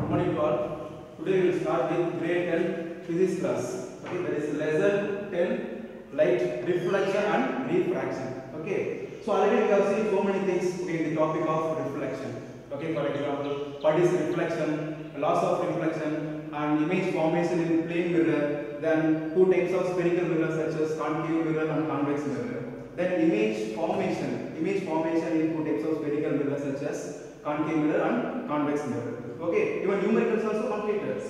Good morning to all. Today we will start with grade 10 physics class. Okay, that is lesson 10 light reflection and refraction. Okay, so already we have seen so many things in the topic of reflection. Okay, for example, what is reflection, loss of reflection, and image formation in plane mirror. Then two types of spherical mirrors such as concave mirror and convex mirror. Then image formation in two types of spherical mirrors such as concave mirror and convex mirror. Okay, even numericals also completed.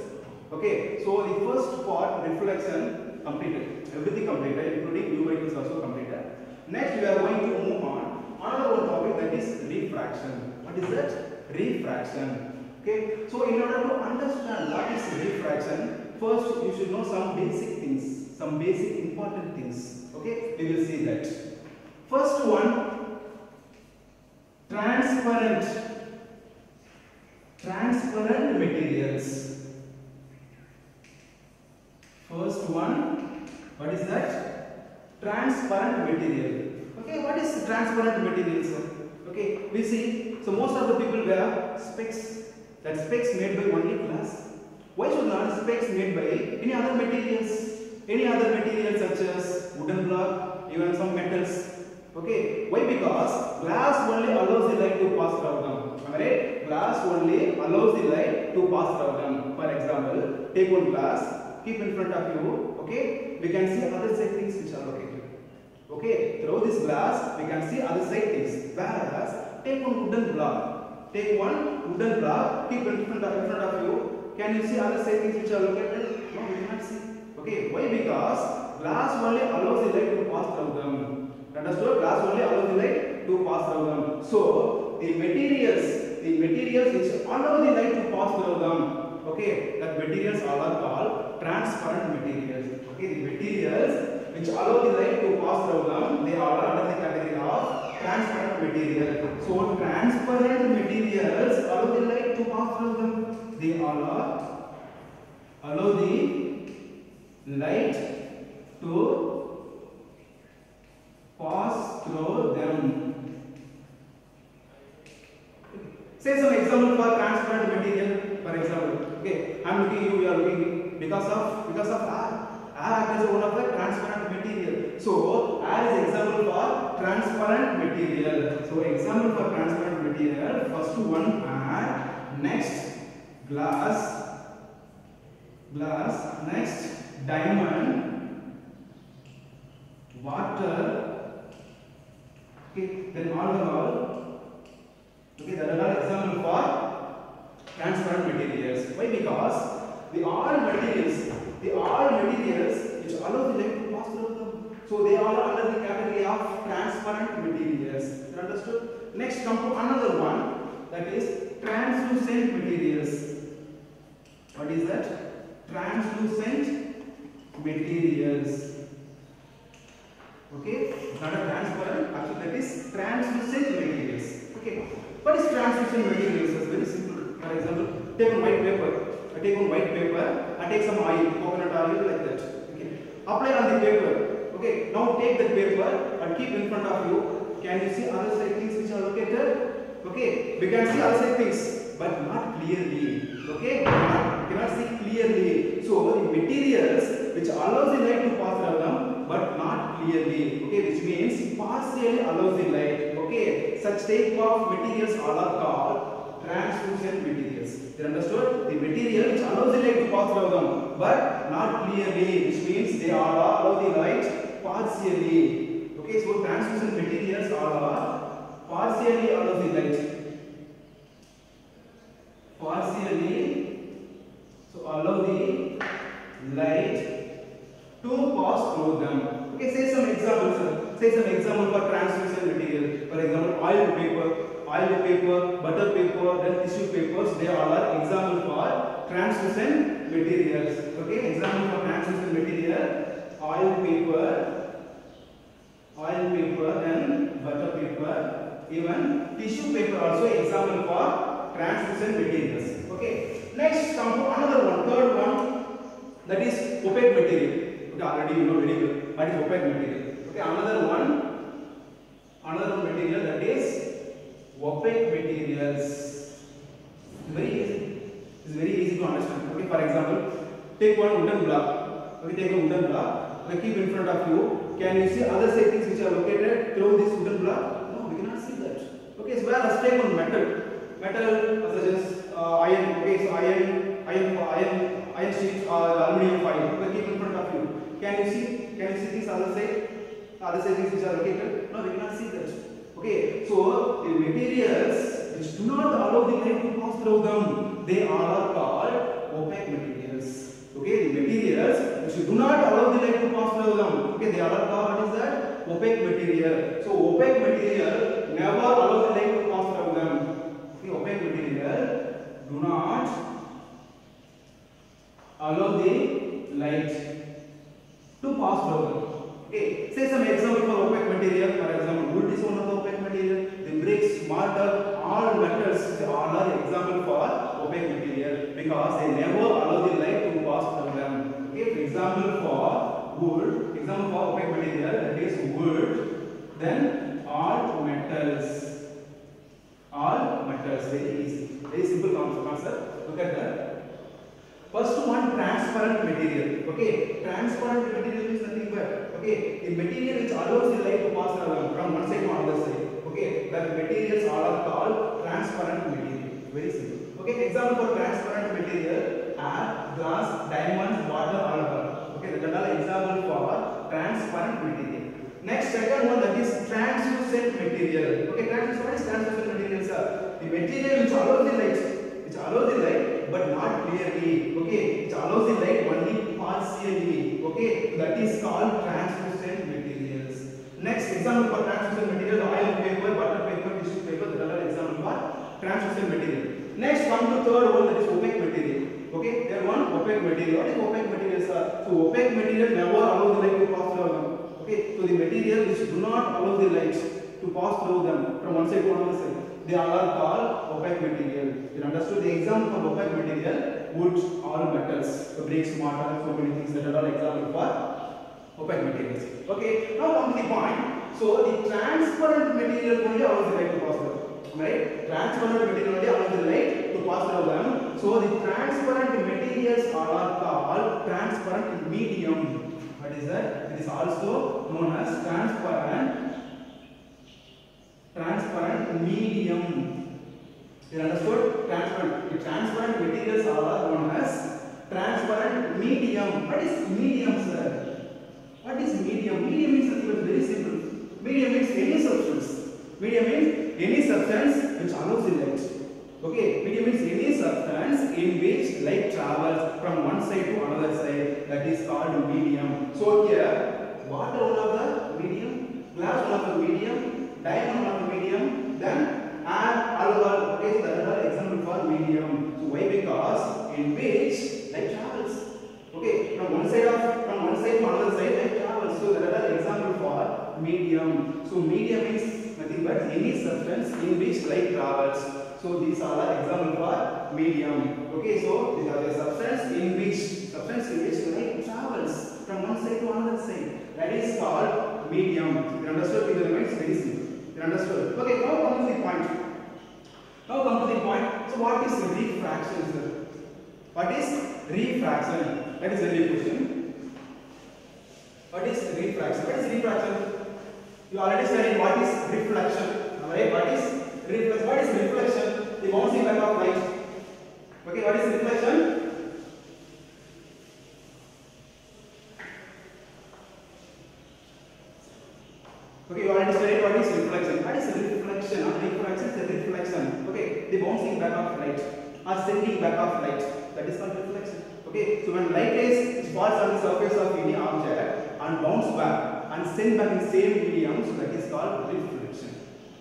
Okay, so the first part reflection completed, everything completed, including numericals also completed. Next we are going to move on another one topic, that is refraction. What is that? Refraction. Okay, so in order to understand what is refraction, first you should know some basic things, some basic important things. Okay, we will see that. First one, transparent materials. First one, what is that? Transparent material. Okay, what is transparent materials? Okay, we see, so most of the people wear specs. That specs made by only glass. Why should not specs made by any other materials? Any other materials such as wooden block, even some metals. Okay, why? Because glass only allows the light to pass through them. Alright, glass only allows the light to pass through them. For example, take one glass, keep in front of you. Okay, we can see other side things which are located. Okay, through this glass we can see other side things. Whereas take one wooden block, keep in front of you. Can you see other side things which are located? No, we cannot see. Okay, why? Because glass only allows the light to pass through them. Understood? Glass only allows the light to pass through them. So the materials which allow the light to pass through them, okay, that materials are called transparent materials. Okay, the materials which allow the light to pass through them, they are under the category of transparent material. So transparent materials allow the light to pass through them. They allow the light to pass through them. Say some example for transparent material. For example, okay, I am looking you, you are looking because of air. Air is one of the transparent material. So air is example for transparent material. So example for transparent material. First one air, next glass, next diamond, water. Okay, then all. Okay, that are all example for transparent materials. Why? Because the all materials which allow the light to pass through them, so they are under the category of transparent materials. You understood? Next, come to another one, that is translucent materials. What is that? Translucent materials. Okay, not a transparent, actually that is translucent materials. Okay, what is translucent materials? It's very simple. For example, take one white paper. I take some oil, coconut oil, like that. Okay, apply on the paper. Okay, now take the paper and keep in front of you. Can you see other side things which are located? Okay, we can see other side things, but not clearly. Okay, we cannot see clearly. So the materials which allows the light to pass through them, but not clearly. Okay, which means partially allows the light. Okay, such type of materials are called translucent materials. You understood? The material which allows the light to pass through them, but not clearly, which means they are allow the light partially. Okay, so translucent materials are partially allow the light. So allow the light to pass through them. Okay, say some examples. Say some example for translucent material. For example, oil paper, butter paper, then tissue papers. They all are example for translucent materials. Okay, example for translucent material: oil paper, then butter paper, even tissue paper also example for translucent materials. Okay, next come to another one, third one, that is opaque material. Okay, already you know very well what is opaque material. Okay, another one material, that is opaque materials. Very easy. It's very Okay, for example, take one wooden block. Okay, take a wooden block. Okay, keep in front of you. Can you see other things which are located through this wooden block? No, we cannot see that. Okay, so let's take one metal such as iron. Okay, so iron sheets or aluminum foil. Okay, keep in front of you. Can you see these other things which are located? No, we cannot see that. Okay, so the materials which do not allow the light to pass through them, they are called opaque materials. Okay, the materials which do not allow the light to pass through them, okay, they are called, what is that? Opaque material. So opaque material never allow the light to pass through them. Okay, opaque material do not allow the light to pass through them. Okay, say some example for opaque material. For example, wood is one of the opaque material. The bricks, mortar, all metals, all are example for opaque material because they never allow the light to pass through them. Okay, for example for wood, example for opaque material, that is wood. Then all metals, very easy, very simple concept. Look at that. First one, transparent material. Okay, transparent material is nothing but, okay, the material which allows the light to pass from one side to another side. Okay, that materials are called transparent material. Very simple. Okay, example for transparent material are glass, diamonds, water, all. Okay, that are example for transparent material. Next, second one, that is translucent material. Okay, what is translucent material, sir? The material which allows the light, but not clearly. Okay, which allows the light only partially. Okay, that is called translucent materials. Next example for translucent material, oil paper, butter paper, tissue paper, that are example for translucent material. Next, come to third one, that is opaque material. Okay, there one opaque material. What is opaque material, sir? So opaque material never allow the light to pass through them. Okay, so the material which do not allow the light to pass through them from one side to another side, they are called opaque material. You understood the example for opaque material? Wood, all metals, the bricks, mortar, so many things that are all example for opaque materials. Okay, now come to the point. So the transparent material only allows the light to pass through. Right? Transparent material only allows the light to pass through them. So the transparent materials are called transparent medium. What is that? It is also known as transparent medium. You understood? Transparent. The transparent materials are known as transparent medium. What is medium, sir? What is medium? Medium means something very simple. Medium means any substance. Medium means any substance which allows the light. Okay, medium means any substance in which light travels from one side to another side. That is called medium. So here, water one of the medium, glass one of the medium, diamond one of the medium, then air, alcohol. Okay, so that are example for medium. So why? Because in which light travels. Okay, from one side to another side light travels. So that are example for medium. So medium means nothing but any substance in which light travels. So these are the example for medium. Okay, so these are the substance in which light travels from one side to another side. That is called medium. You understood? It remains very simple. You understood? Okay, now come to the point. So what is refraction, sir? What is refraction? That is a real question. What is refraction? What is refraction? You already studied what is reflection. Alright, what is reflection? What is reflection? The bouncing back of light. Okay, what is reflection? Okay, you already studied what is reflection. What is reflection? Refraction is a reflection. Okay, the bouncing back of light or sending back of light. That is called reflection. Okay, so when light rays falls on the surface of any object and bounce back and send back in same medium, so that is called reflection.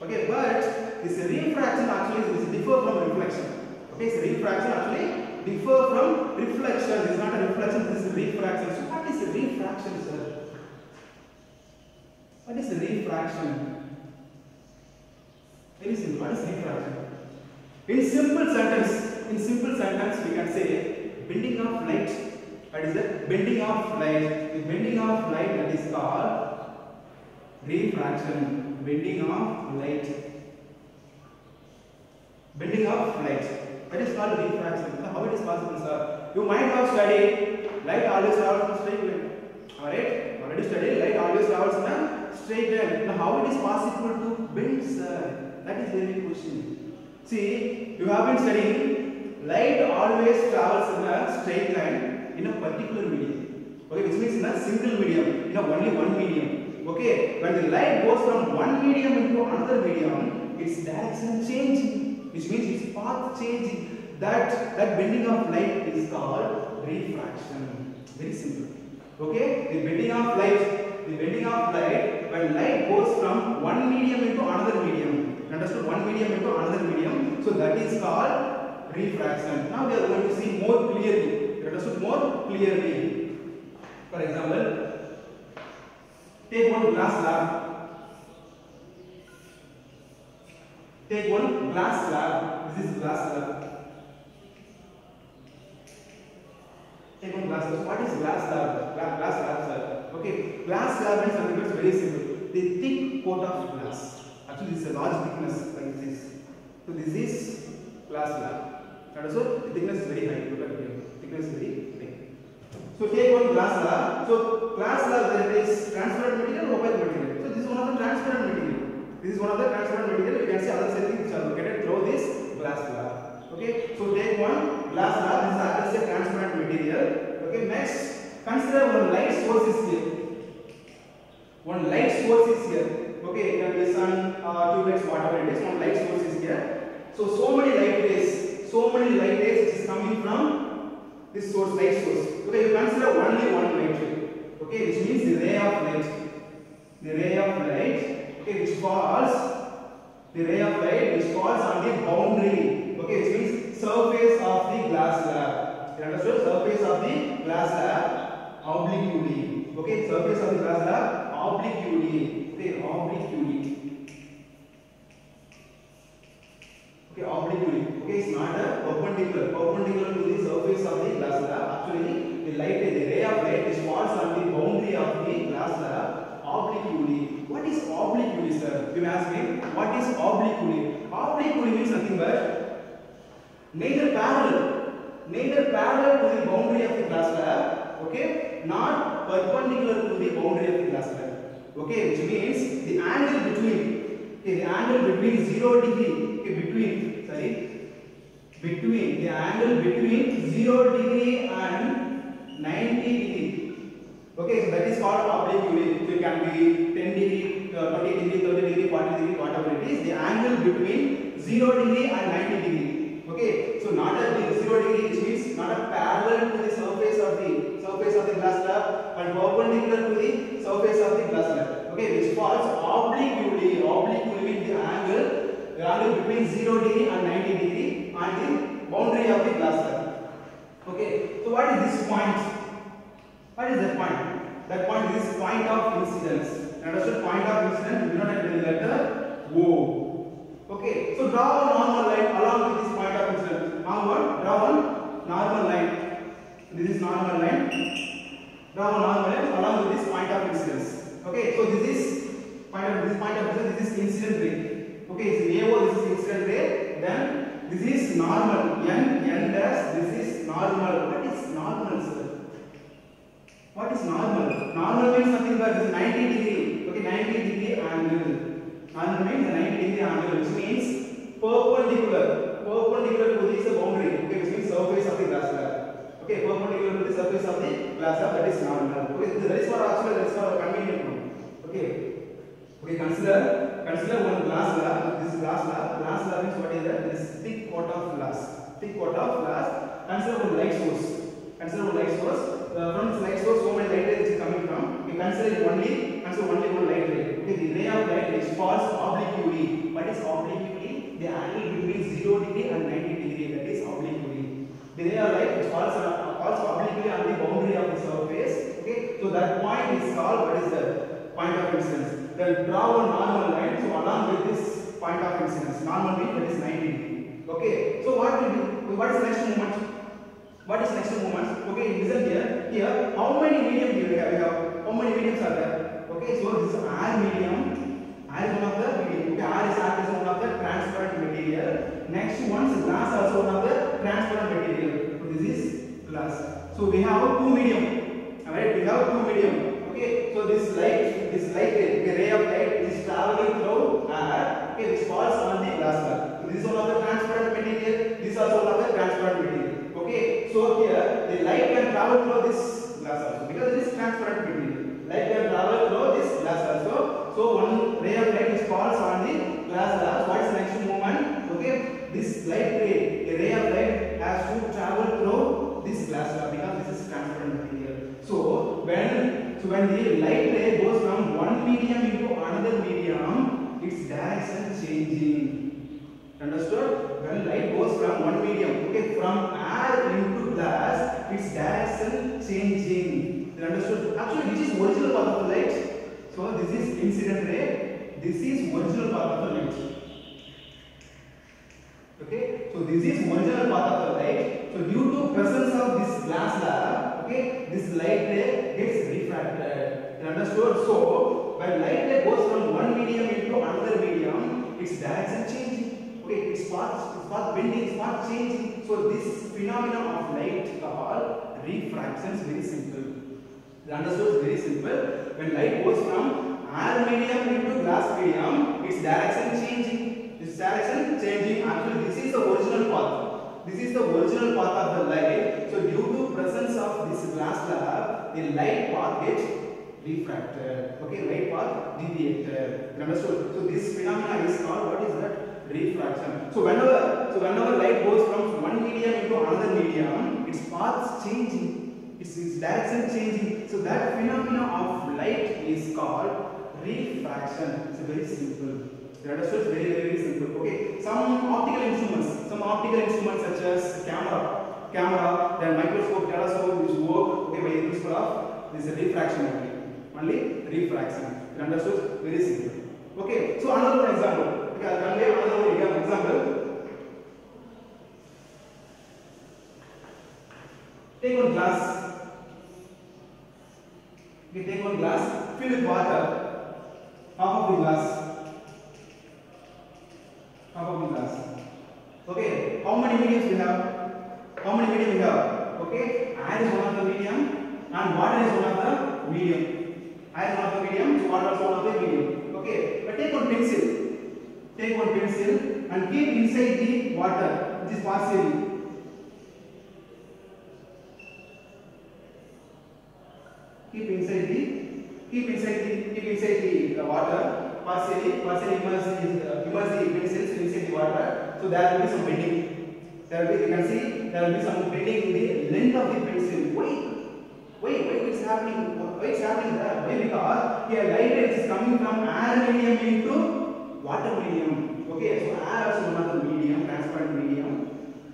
Okay, but this refraction actually is differ from reflection. Okay, so refraction actually differ from reflection. This is not a reflection, this is refraction. So what is refraction, sir? What is refraction? Very simple. What is refraction? In simple sentence, we can say bending of light. What is that? Bending of light. The bending of light, that is called refraction. Bending of light. Bending of light. That is called refraction. So how it is possible, sir? You might have studied light always travels in a straight line. Alright? Already studied light always travels in a straight line. Now how it is possible to bend, sir? That is very big question. See, you have been studying light always travels in a straight line in a particular medium. Okay, which means in a single medium, in a only one medium. Okay, when the light goes from one medium into another medium, its direction changing, which means its path changing. That bending of light is called refraction. Very simple. Okay, the bending of light, when light goes from one medium into another medium. Understood? One medium into another medium. So that is called refraction. Now we are going to see more clearly. You understood more clearly. For example, take one glass slab. Take one glass slab. This is glass slab. Take one glass slab. What is glass slab? Glass slab, sir. Okay, glass slab is something that's very simple. The thick coat of glass. Actually, this is a large thickness like this. So this is glass slab. And also the thickness is very high. Look at here. Thickness is very big. So take one glass slab. So glass slab, there is transparent material, opaque material. So this is one of the transparent material. This is one of the transparent material. You can see other settings which are located through this glass slab. Okay. So take one glass slab. This is a transparent material. Okay. Next, consider one light source is here. One light source is here. Okay. It can be sun, tubeless, whatever it is. One light source is here. So many light rays. So many light rays which is coming from this source, light source. Okay, you consider only one light ray. Okay, which means the ray of light. The ray of light, okay, which falls. The ray of light which falls on the boundary. Okay, which means surface of the glass slab. You understood? Surface of the glass slab obliquely. Okay, surface of the glass slab obliquely. Okay, obliquely. Okay, obliquely. Okay, it's not a perpendicular to the surface of the glass slab. Actually, the ray of light which falls on the boundary of the glass slab obliquely. What is obliquely, sir? You may ask me, what is obliquely? Obliquely means nothing but neither parallel to the boundary of the glass slab. Okay, not perpendicular to the boundary of the glass slab. Okay, which means the angle between. Okay, the angle between 0 degree. Okay, between the angle between 0 degree and 90 degree. Okay, so that is called obliquely. So it can be 10 degree, 20 degree, 30 degree, 40 degree, whatever it is. The angle between 0 degree and 90 degree. Okay, so not a 0 degree, which means not a parallel to the surface of the glass slab, but perpendicular to the surface of the glass slab. Okay, which falls obliquely. Obliquely means the angle between 0 degree and 90 degree on the boundary of the glass slab. Okay, so what is this point? What is that point? That point is point of incidence. Understood? Point of incidence, we do not have the letter O. Okay, so draw a normal line along with this point of incidence. Now draw one normal line. This is normal line. Draw a normal line along with this point of incidence. Okay, so this is point of incidence. This is incident ray. Okay, so AO, this is incident ray. Then this is normal. N dash. This is normal. What is normal, sir? What is normal? Normal means nothing but this 90 degree. Okay, 90 degree angle. Normal means 90 degree angle, which means perpendicular to this boundary. Okay, which means surface of the glass slab. Okay, perpendicular to the surface of the glass slab. That is normal. Okay, that is for convenient one. Okay. Okay, consider one glass slab. This is glass slab. Glass slab means what is that? This thick coat of glass. Consider one light source. From this light source, so many light rays is coming from. We consider only one light ray. Okay, the ray of light which falls obliquely. What is obliquely? The angle between 0 degree and 90 degree. That is obliquely. The ray of light which falls obliquely on the boundary of the surface. Okay, so that point is called, what is that? Point of incidence. Then draw a normal line. So along with this point of incidence, normal means that is 90 degree. Okay, so what will be? What is the next movement? Okay, listen here. Here, how many mediums do we have? How many mediums are there? Okay, so this is R medium. R is one of the medium. Okay, R is one of the transparent material. Next one is glass, also one of the transparent material. So this is glass. So we have two medium. Alright, we have two medium. Okay, so this light, the ray of light is traveling through air. Okay, which falls on the glass slab. So this is one of the transparent material. This is also one of the transparent material. Okay, so here the light can travel through this glass also because it is transparent material. Light can travel through this glass also. So one ray of light which falls on the glass slab. What is the next movement? Okay, this light ray, a ray of light has to travel through this glass slab because this is transparent material. So when the light ray goes from one medium into another medium, its direction changing. Understood? When light goes from one medium, okay, from air into glass, its direction changing. Understood? Actually, which is original path of the light? So this is incident ray. This is original path of the light. Okay, so this is original path of the light. So due to presence of this glass slab, okay, this light ray gets refracted. Understood? So when light ray goes from one medium into another medium, its direction changing. Okay, its path bending, its path changing. So this phenomenon of light called refraction is very simple. Understood? Very simple. When light goes from air medium into glass medium, its direction changing. This direction changing. Actually, this is the original path. This is the original path of the light. So due to presence of this glass slab, the light path gets refracted. Okay, light path deviated. Understood? So this phenomenon is called, what is that? Refraction. So whenever light goes from one medium into another medium, its path changing. Its direction changing. So that phenomenon of light is called refraction. It's very simple. Understood? Very simple. Okay. Some optical instruments such as camera, then microscope, telescope, which work, okay, by the principle of this refraction only refraction. Understood? Very simple. Okay. So another one example. Okay, I'll convey another one example. Take one glass. Okay, take one glass, fill with water. Half of the glass. Okay, how many mediums we have? Okay, air is one of the medium and water is one of the medium. Air is one of the medium, so water is one of the medium. Okay, but take one pencil and keep inside the water, which is partially. Keep inside the water. Partially immerse the pencils inside the water. So there will be some bending. You can see there will be some bending in the length of the pencil. Why it's happening? Why it's happening there? Why? Because here light rays is coming from air medium into water medium. Okay, so air also one of the medium, transparent medium.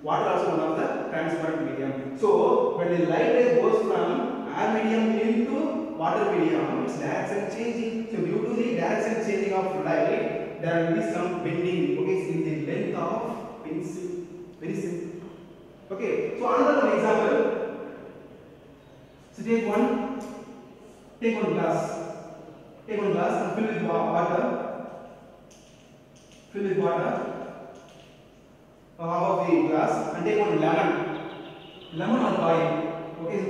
Water also one of the transparent medium. So when the light ray goes from air medium into water medium, its direction changing. So due to the direction changing of light, there will be some bending. Okay, in the length of pencil. Very simple. Okay, so another one example. So take one glass. And fill with water. Half of the glass, and take one lemon or oil. Okay, so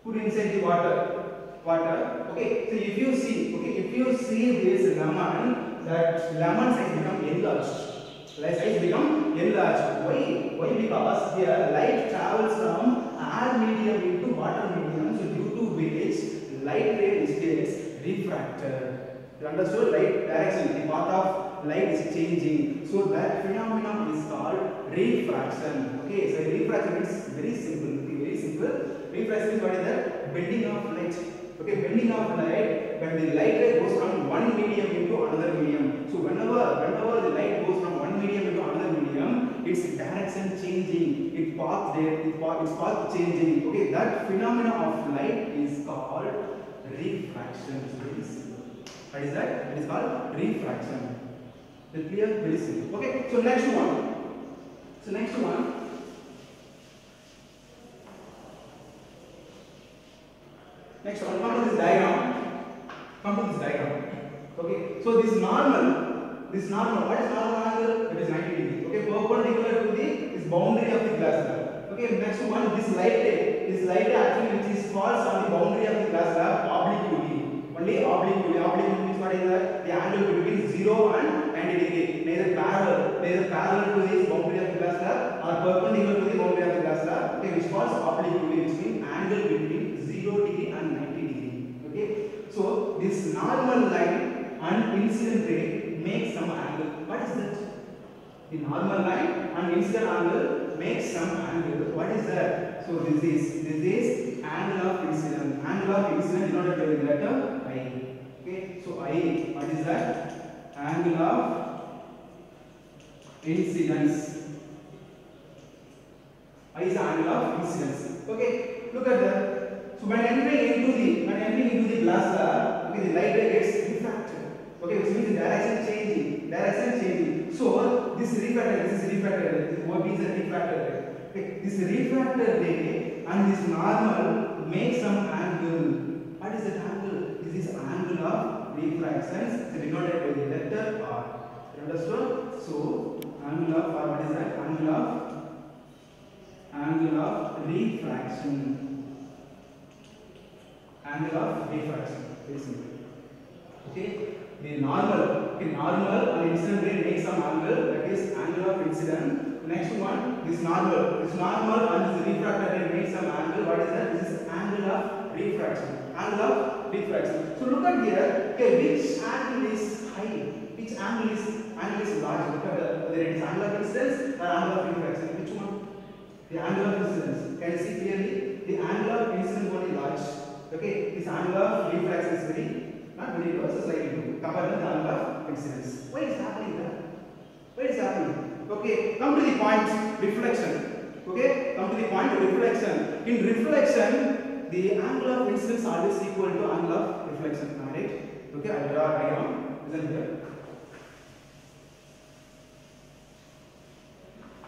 put inside the water. Okay, so if you see this lemon, that lemon size become enlarged. Why? Because here light travels from air medium into water medium. So due to which light ray gets refracted. You understood? Light direction, the path of light is changing. So that phenomenon is called refraction. Okay, so refraction is very simple. Refraction is what is that? Bending of light. Okay, bending of light when the light ray goes from one medium into another medium. So whenever the light goes from one medium into another medium, its direction changing, its path changing. Okay, that phenomenon of light is called refraction. It's very simple. What is that? It is called refraction. Is clear? Very simple. Okay, so next one. Come to this diagram. Okay, so this normal, what is normal angle? It is 90 degrees. Okay, perpendicular to this boundary of the glass slab. Okay, next one, this light ray actually which is falls on the boundary of the glass slab obliquely. Only obliquely. Obliquely means what is that? The angle between 0 and 90 degree. Neither parallel to the boundary of the glass slab or perpendicular to the boundary of the glass slab. Okay, which falls obliquely, which means angle between 0 degree and 90 degree. Okay, so this normal line and incident ray makes some angle. What is that? The normal line and incident angle makes some angle. What is that? So this is angle of incident. Angle of incident denoted by the letter I. Okay, so I, what is that? Angle of incidence. I is the angle of incidence. Okay, look at that. So when entering into the glass slab, okay, the light ray gets refracted. Okay, which means the direction changing. So this is refracted. What is a refracted ray? Okay, this refracted ray and this normal make some angle. What is that angle? This is angle of refraction. It is denoted by the letter R. Understood? So angle of R. What is that? Angle of refraction. Angle of refraction. Very simple. Okay. The normal and incident ray make some angle, that is angle of incident. Next one, this normal and this refracted ray make some angle. What is that? This is angle of refraction. So look at here. Okay, which angle is high? Which angle is large? Look at whether it is angle of incidence or angle of refraction. Which one? The angle of incidence. Can you see clearly? The angle of incidence one is large. Okay, this angle of refraction is not very low, so slightly low. Compared to the angle of incidence. What is happening there? What is happening? Okay, come to the point reflection. Okay, come to the point reflection. In reflection, the angle of incidence always equal to angle of reflection. Am I right? Okay, I will draw a diagram. Listen here.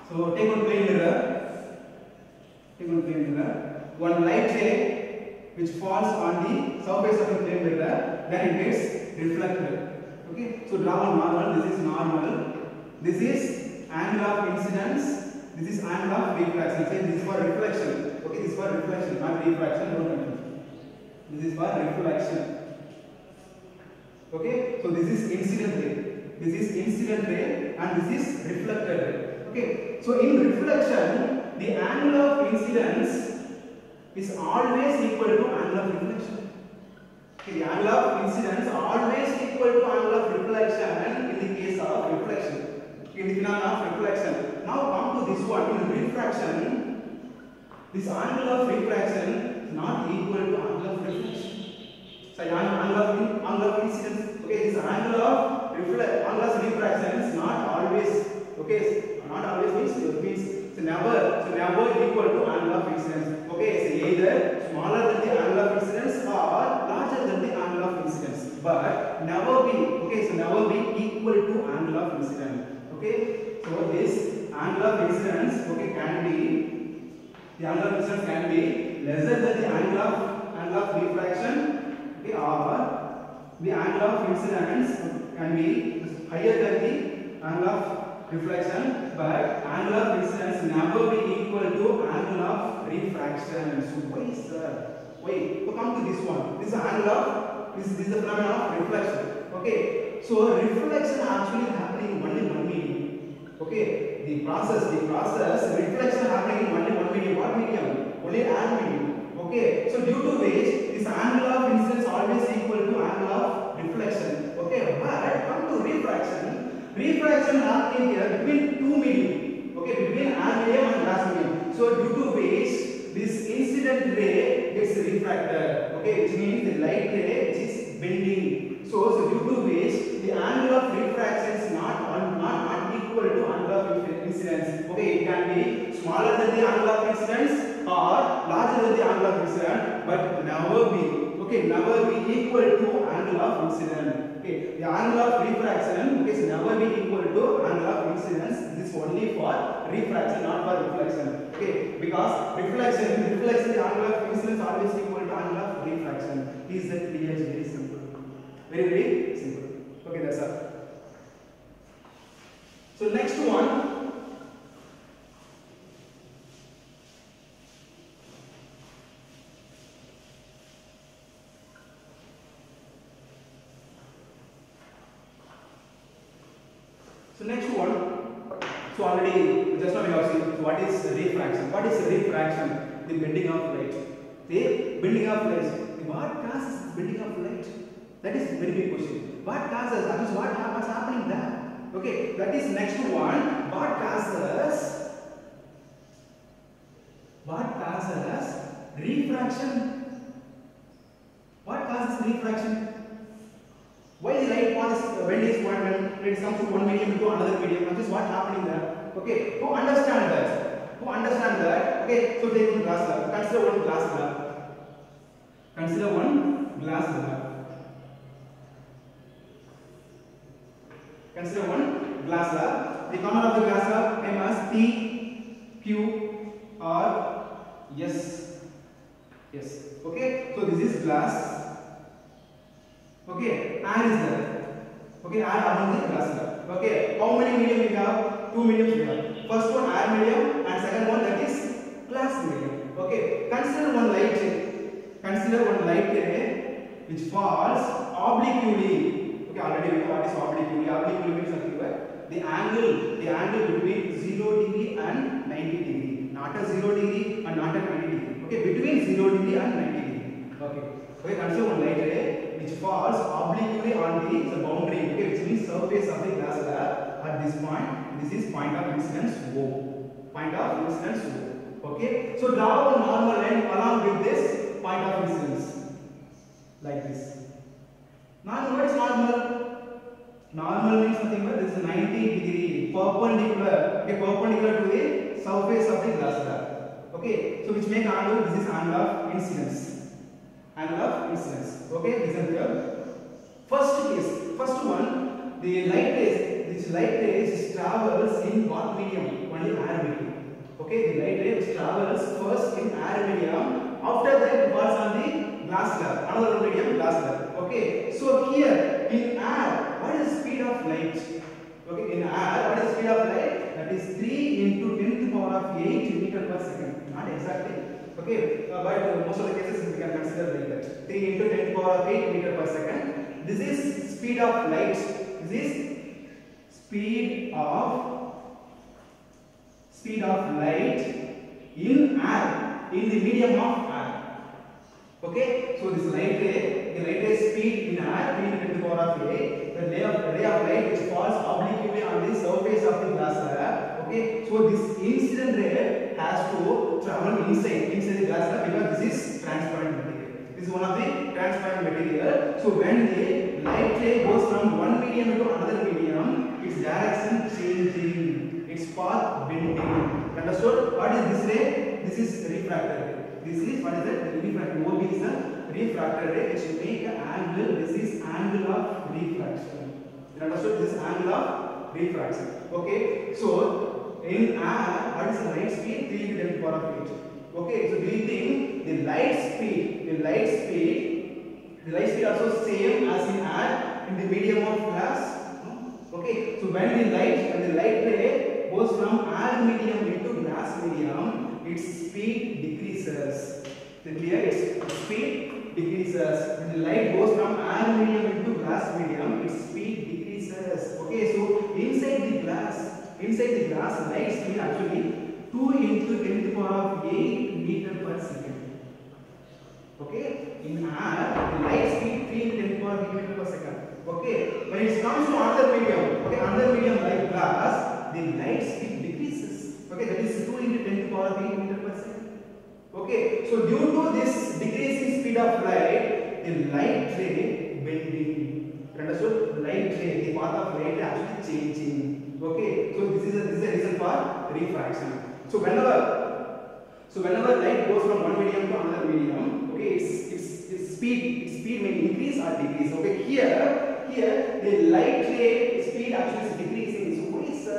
So take one plane mirror. One light ray which falls on the surface of the plane mirror, then it gets reflected. Okay, so draw one normal. This is normal. This is angle of incidence. This is angle of refraction. Say this is for reflection. Okay, this is for reflection, not refraction. Don't confuse. This is for reflection. Okay, so this is incident ray. And this is reflected ray. Okay, so in reflection, the angle of incidence is always equal to angle of reflection. Okay, the angle of incidence always equal to angle of reflection in the case of reflection. In the phenomenon of reflection. Now come to this one. In refraction, this angle of refraction is not equal to angle of reflection. So angle of incidence. Okay, this angle of refraction is not always. Okay, not always means never equal to angle of incidence. Okay, so either smaller than the angle of incidence or larger than the angle of incidence, but never be equal to angle of incidence. Okay, so this angle of incidence, okay, the angle of incidence can be lesser than the angle of refraction, okay, or the angle of incidence can be higher than the angle of reflection, but angle of incidence never be equal to angle of refraction. So why is that? Why? So come to this one. This is angle of this is the phenomenon of reflection. Okay. So reflection actually happening in only one medium. Okay. The process reflection happening in only one medium. What medium? Only air medium. Okay. So due to which this angle of incidence always equal to angle of reflection. Okay. But come to refraction. Refraction happening here between two medium. Okay, between air medium and glass medium. So due to which this incident ray gets refracted. Okay, which means the light ray which is bending. So due to which the angle of refraction is not equal to angle of incidence. Okay, it can be smaller than the angle of incidence or larger than the angle of incidence, but never be equal to angle of incidence. Okay, the angle of refraction is never be equal to angle of incidence. This is only for refraction, not for reflection. Okay, because reflection, the angle of incidence always equal to angle of refraction. Is that clear? Very simple. Very simple. Okay, that's all. So next one. So next one. So already just now we have seen what is refraction. What is refraction? The bending of light. The bending of light. What causes bending of light? That is very big question. What causes? That is what's happening there. Okay, that is next one. What causes refraction? What causes refraction? Why the light path when it comes to one medium to another medium? That is what happening there. Okay, who understand that? Who understand that? Okay, so take one glass lab. Consider one glass lab. Consider one glass lab. Consider one glass lab. The corner of the glass lab name as P, Q, R, S. Yes. Okay. So this is glass. Okay. Air is there. Okay. Air around the glass lab. Okay. How many medium we have? Two mediums we have. First one air medium and second one that is glass medium. Okay. Consider one light ray. Consider one light ray which falls obliquely. Okay, already we know what is obliquely. Obliquely means something where the angle between 0 degree and 90 degree. Not a 0 degree and not a 90 degree. Okay, between 0 degree and 90 degree. Okay. Okay, consider one light ray which falls obliquely on the boundary. Okay, which means surface of the glass slab at this point. This is point of incidence O. Point of incidence O. Okay. So draw a normal line along with this point of incidence. Like this. Normal, what is normal? Normal means nothing but this is 90 degree perpendicular. Okay, perpendicular to the surface of the glass slab. Okay, so which make angle, this is angle of incidence. Angle of incidence. Okay, listen here. First case, first one, the light rays, this light rays travels in what medium? Only air medium. Okay, the light ray travels first in air medium. After that, it falls on the glass slab. Another medium, glass slab. Okay, so here in air, what is the speed of light? Okay, in air, what is the speed of light? That is 3 into 10 to the power of 8 meter per second. Not exactly. Okay, but most of the cases we can consider like that. 3 into 10 to the power of 8 meter per second. This is speed of light. This is speed of light in air, in the medium of air. Okay, so this light ray, the light ray speed in air, 3 into 10 to the power of 8. The ray of light which falls obliquely on the surface of the glass slab. Okay, so this incident ray has to travel inside the glass slab because this is transparent material. This is one of the transparent material. So when the light ray goes from one medium to another medium, its direction changing, its path bending. Understood? What is this ray? This is refractor ray. This is what is it? The refractor. OB is a refractor ray which make an angle. This is angle of refraction. You understood? This is angle of refraction. Okay. So in air, what is the light speed? 3 into 10 to the power of 8. Okay. So do you think the light speed also same as in air in the medium of glass? No? Okay. So when the light ray goes from air medium into glass medium, its speed decreases. Clear? Its speed decreases. When the light goes from air medium into glass medium, its speed decreases. Okay, so inside the glass, light speed actually 2 into 10 to the power of 8 meter per second. Okay, in air, the light speed 3 into 10 to the power of 8 meter per second. Okay, when it comes to another medium like glass, the light speed decreases. Okay, that is 2 into 10 to the power of 8 meter per second. Okay, so due to this decreasing speed of light, the light ray bending. Understood? The light ray, the path of light actually changing. Okay, so this is a reason for refraction. So whenever light goes from one medium to another medium, okay, its speed may increase or decrease. Okay, here the light ray speed actually is decreasing. So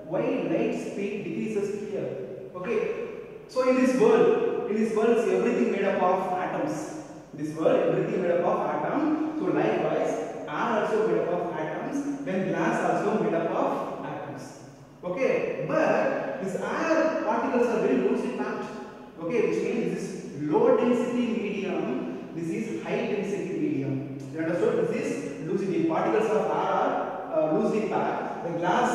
why light speed decreases here? Okay. So in this world, everything made up of atoms. This world, everything made up of atoms. So likewise, air also made up of atoms. Then glass also made up of atoms. Okay, but these air particles are very loosely packed. Okay, which means this is low density medium. This is high density medium. You understood? This is loosely. The particles of air are loosely packed. the glass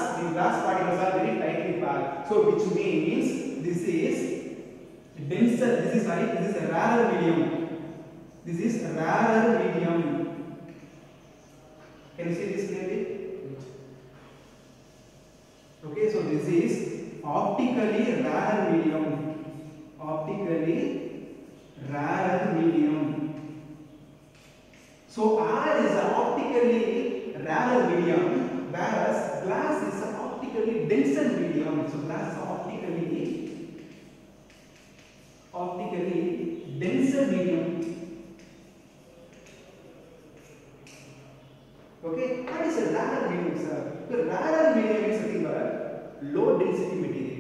particles are very tightly packed. So which means this is denser. This is a rarer medium. This is a rarer medium. Can you see this clearly? Okay, so this is optically rarer medium. Optically rarer medium. So air is an optically rarer medium, whereas glass is an optically denser medium. So glass is optically denser medium. Okay, what is a rarer medium, sir? The rarer medium is nothing but low density material.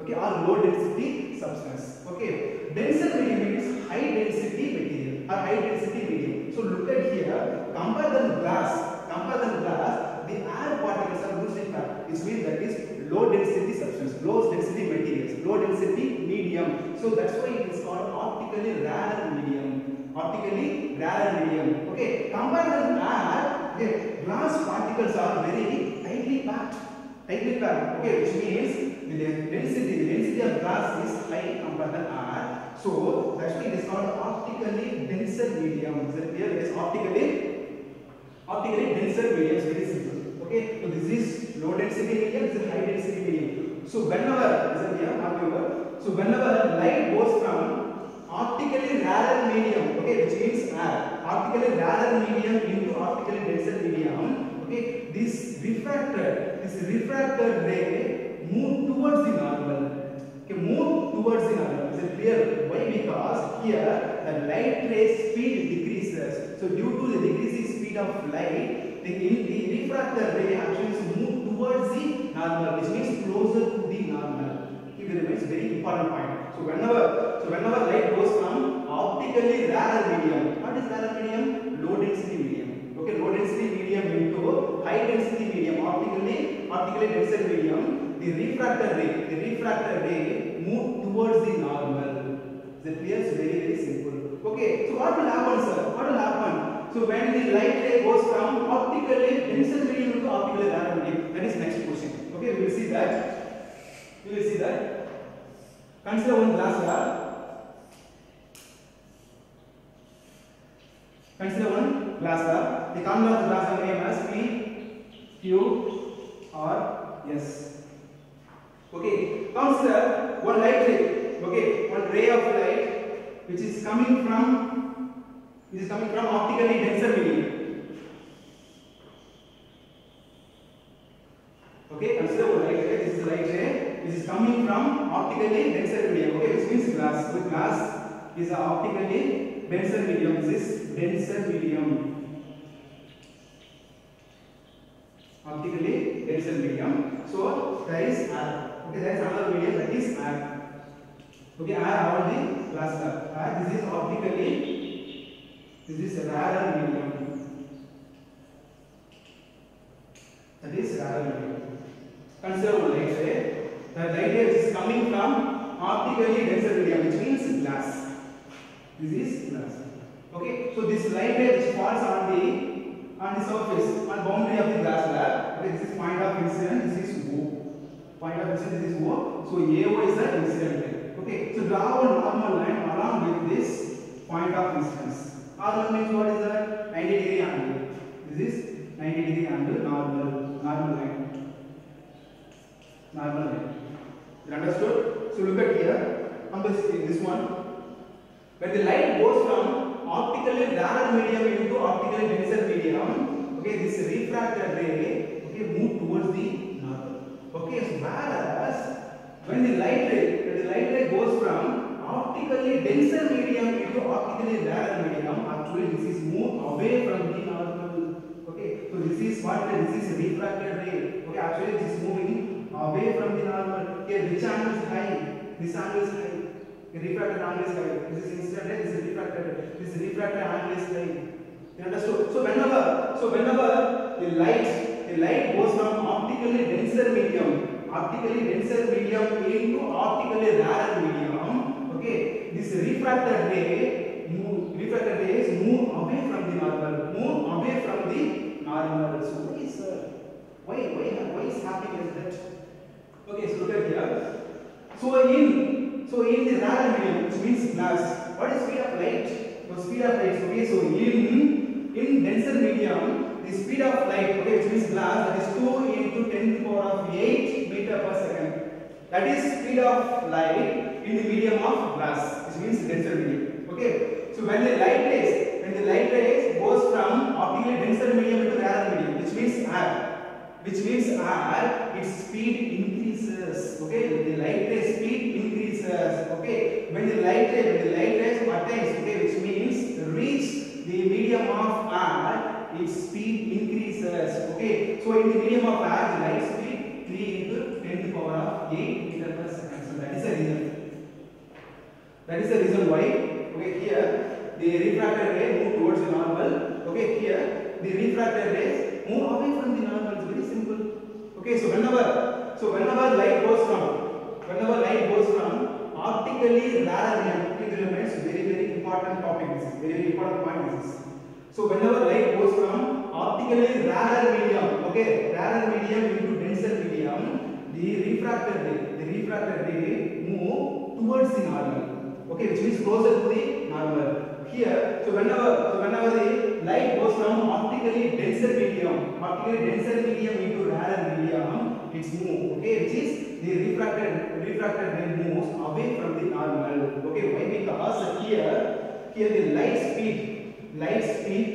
Okay, or low density substance. Okay, denser medium means high density material or high density medium. So look at here, compare the glass, the air particles are loosely packed. This means that is low density substance, low density materials, low density medium. So that's why it is called optically rarer medium. Optically rarer medium. Okay, compare the air. Okay, glass particles are very tightly packed. Okay, which means the density of glass is high compared to air. So that's why it is called optically denser medium. Is it clear? It is optically denser medium. It's very simple. Okay, so this is low density medium. This is high density medium. So whenever light goes from optically rarer medium, okay, which means air, optically rarer medium into optically denser medium, okay, this refracted ray move towards the normal. Okay, move towards the normal. Is it clear? Why? Because here the light ray speed decreases. So due to the decreasing speed of light, the refracted ray actually move towards the normal, which means closer to the normal. It's very important point. So whenever light goes from optically rarer medium, what is rarer medium? Low density medium. Okay, low density medium into high density medium, optically denser medium. The refracted ray move towards the normal. Is it clear? It's very simple. Okay, so what will happen, sir? What will happen? So when the light ray goes from optically denser medium into optically rarer medium, that is next question. Okay, we will see that. Consider one glass jar. The formula of the glass jar name as P, Q, or S. Okay, consider one light ray. Okay, one ray of light which is coming from optically denser medium. Okay, consider one light ray. This is light ray which is coming from optically denser medium. Okay, which means glass. So glass is an optically denser medium. This is denser medium. Optically denser medium. So there is air. Okay, there is another medium, that is air. Okay, air around the glass jar. This is optically. This is a rarer medium. That is rarer medium. Consider one light ray. The light ray is coming from optically denser medium, which means glass. This is glass. Okay, so this light ray which falls on the surface, on boundary of the glass slab. Okay, this is point of incidence. This is O. Point of incidence is O. So AO is the incident ray. Okay, so draw a normal line along with this point of incidence. Normal means what is that? 90 degree angle. This is 90 degree angle. Normal line. Normal line. You understood? So look at here on this one. When the light goes from optically rarer medium into optically denser medium, okay, this refracted ray, okay, move towards the normal. Okay, so whereas when the light ray goes from optically denser medium into optically rarer medium, actually this is move away from the normal. Okay, so this is what? This is refracted ray. Okay, actually this is moving away from the normal. Okay, which angle is high? This angle is high. The refracted angle is high. This is incident ray, this is refracted ray. This refracted angle is high. You understood? So whenever the light goes from optically denser medium into optically rarer medium, okay, this refracted ray move away from the normal. So Why is happening is that? Okay, so look at here. So in the rare medium, which means glass, what is speed of light? So speed of light. Okay, so in denser medium, the speed of light, okay, which means glass, that is 2 into 10 to the power of 8 meter per second. That is speed of light in the medium of glass, which means denser medium. Okay, so when the light rays goes from optically denser medium into rarer medium, which means air, its speed increases. Okay, the light ray speed increases. Okay, when the light rays attains, okay, which means reach the medium of air, its speed increases. Okay, so in the medium of air, the light speed 3 into 10 to the power of 8 meter per second. So that is the reason. That is the reason why. Okay, here the refracted ray move towards the normal. Okay, here the refracted rays move away from the normal. It's very simple. Okay, so whenever light goes from optically rarer medium, please remember, it's very important topic. This is very important point. This is. So whenever light goes from optically rarer medium, okay, rarer medium into denser medium, the refracted ray move towards the normal. Okay, which means closer to the normal. Here, so whenever the light goes from optically denser medium into rarer medium, it's move. Okay, which is the refracted ray moves away from the normal. Okay, why? Because here the light speed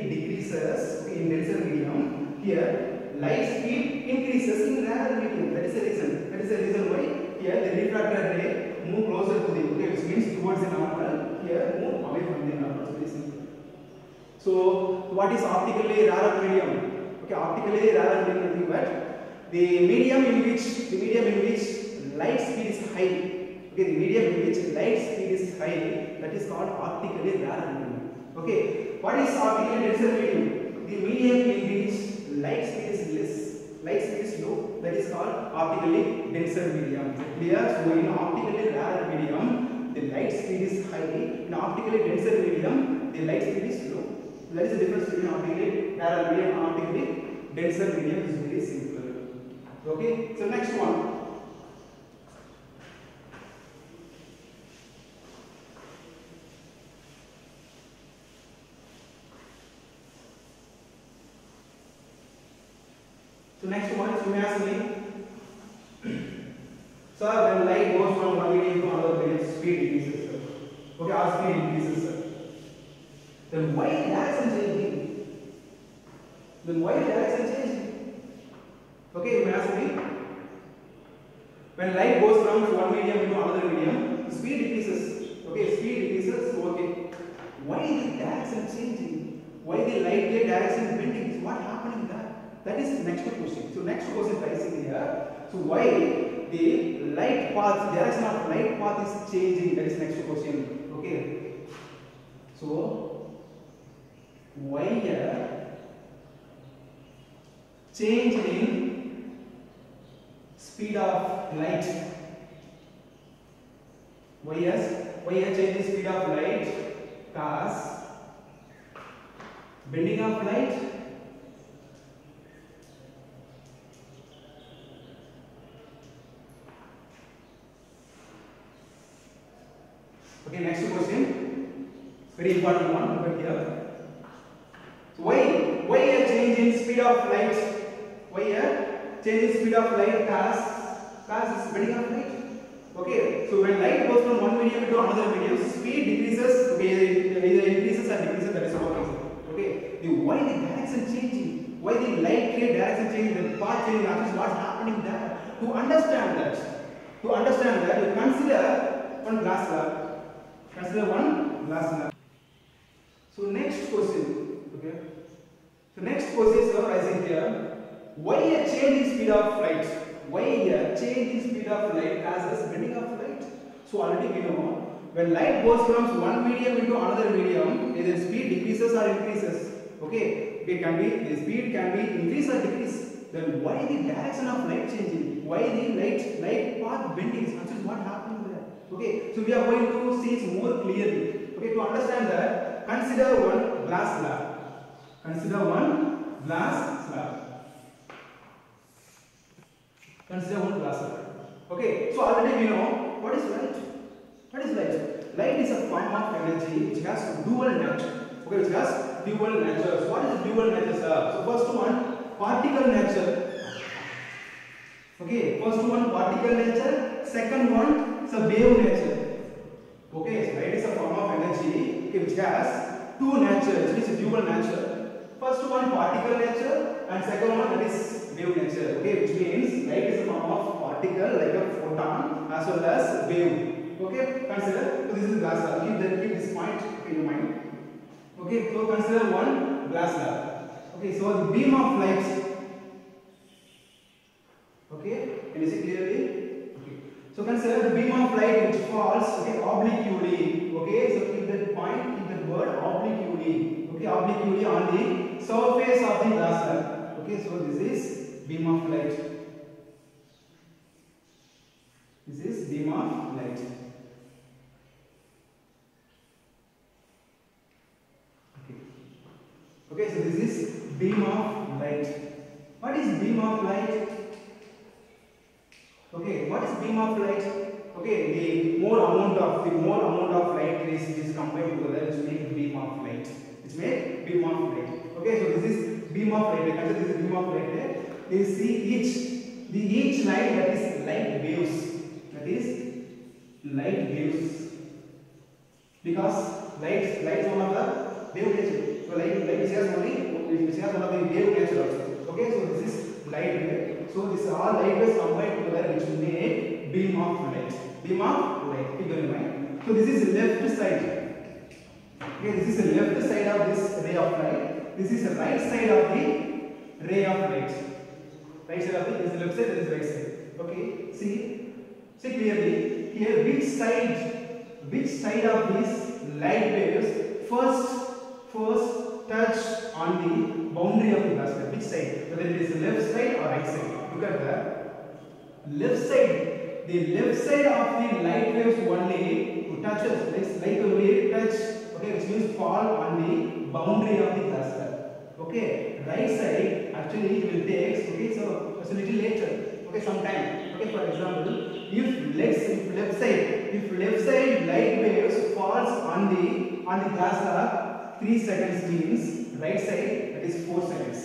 decreases, okay, in denser medium. Here light speed increases in rarer medium. That is the reason why here the refracted ray move closer to the, okay, which means towards the normal. Here move away from the normal. It's very simple. So what is optically rarer medium? Okay, optically rarer medium, nothing but the medium in which light speed is high. Okay, the medium in which light speed is high, that is called optically rarer medium. Okay, what is optically denser medium? The medium in which light speed is low, that is called optically denser medium. Clear? So in optically rarer medium, the light speed is high. In optically denser medium, the light speed is low. That is the difference between optically rarer medium and optically denser medium. Is very simple. Okay, so next one. So next one is, you may ask me, sir, when light goes from one medium to another medium, speed increases, sir. Okay, our speed increases, sir. Then why the direction changing? Okay, you may ask me, when light goes from one medium to another medium, speed decreases. Okay, speed decreases. Okay, why the direction changing? Why the light ray direction bending? What happening there? That is the next question. So next question rising here. So why the light path, direction of light path is changing? That is next question. Okay. So why change in speed of light? Why change in speed of light? Cause bending of light. Okay, next question. Very important one. Look at here. So why a change in speed of light? Why a change in speed of light? Cause bending of light. Okay. So when light goes from one medium to another medium, speed decreases. Okay, either increases or decreases. That is okay. Okay. Why the direction changing? Why the light ray direction changing? The path changing? What's happening there? To understand that, you consider one glass slab. So next question, okay. So next question is arising here. Why a change in speed of light? Why a change in speed of light causes bending of light? So already we know when light goes from one medium into another medium, either speed decreases or increases. Okay, the speed can be increase or decrease. Then why the direction of light changing? Why the light path bending? What happened there? Okay, so we are going to see it more clearly. Okay, to understand that, consider one glass slab. Consider one glass slab. Okay, so already we know what is light. What is light? Light is a form of energy which has dual nature. Okay, which has dual nature. So what is the dual nature, sir? So first one, particle nature. Okay, first one particle nature. Second one is a wave nature. Okay, so light is a form of energy, okay, which has two natures, which is dual nature. First one particle nature and second one that is wave nature. Okay, which means light is a form of particle like a photon as well as wave. Okay, consider, so this is glass slab. Keep this point in your mind. Okay, so consider one glass slab. Okay, so the beam of light. Okay, can you see clearly? Okay, so consider the beam of light which falls, okay, obliquely. Okay, so keep that point, keep that word obliquely. Okay, obliquely on the surface of the glass slab. Okay, so this is beam of light. This is beam of light. Okay, so this is beam of light. What is beam of light? Okay, what is beam of light? Okay, the more amount of light rays is combined together which make beam of light. Which make beam of light. Okay, so this is beam of light. Consider this is beam of light. You see each line that is light waves. That is light waves. Because light is one of the wave nature. So light shares one of the wave nature also. Okay, so this is light wave. So this all light waves combined together which will make beam of light. Beam of light. Keep in mind. So this is left side. Okay, this is the left side of this ray of light. This is the right side of the ray of light. Right side of the, this is left side, this is right side. Okay, see clearly here which side of these light waves first touch on the boundary of the glass slab. Which side? Whether it is the left side or right side. Look at the left side. The left side of the light waves only touches, like a wave touch. Okay, which means fall on the boundary of the glass slab. Okay, right side actually it will take. Okay, so it's a little later. Okay, sometime. Okay, for example, if left side light waves falls on the glass slab, 3 seconds means right side that is 4 seconds.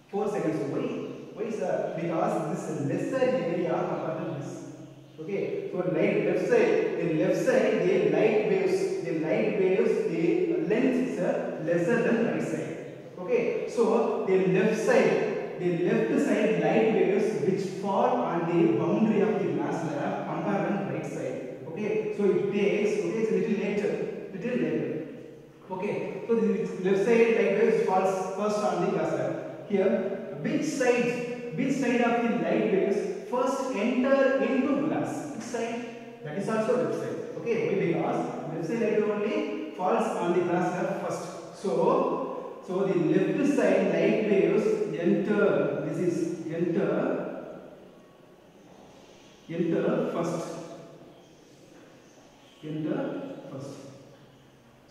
4 seconds. Why sir? Because this is lesser area compared to this. Okay, so left side, the light waves, the length is lesser than right side. Okay, so the left side light waves which fall on the boundary of the glass slab compared to right side. Okay, so it takes, okay, it's a little later. Okay, so the left side light waves falls first on the glass slab. Here, which side of the light waves first enter into glass? Which side? That is also left side. Okay, because left side light wave only falls on the glass slab first. So the left side light waves enter. This is enter first.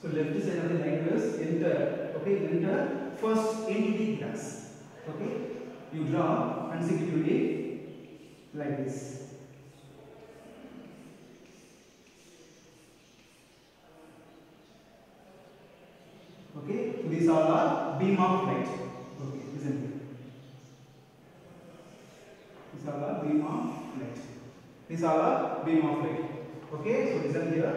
So left side of the light waves enter. Okay, enter first into the glass. Okay, you draw consecutively like this. Okay, so these are the beam of light. Okay, listen here. These are the beam of light. Okay, so listen here.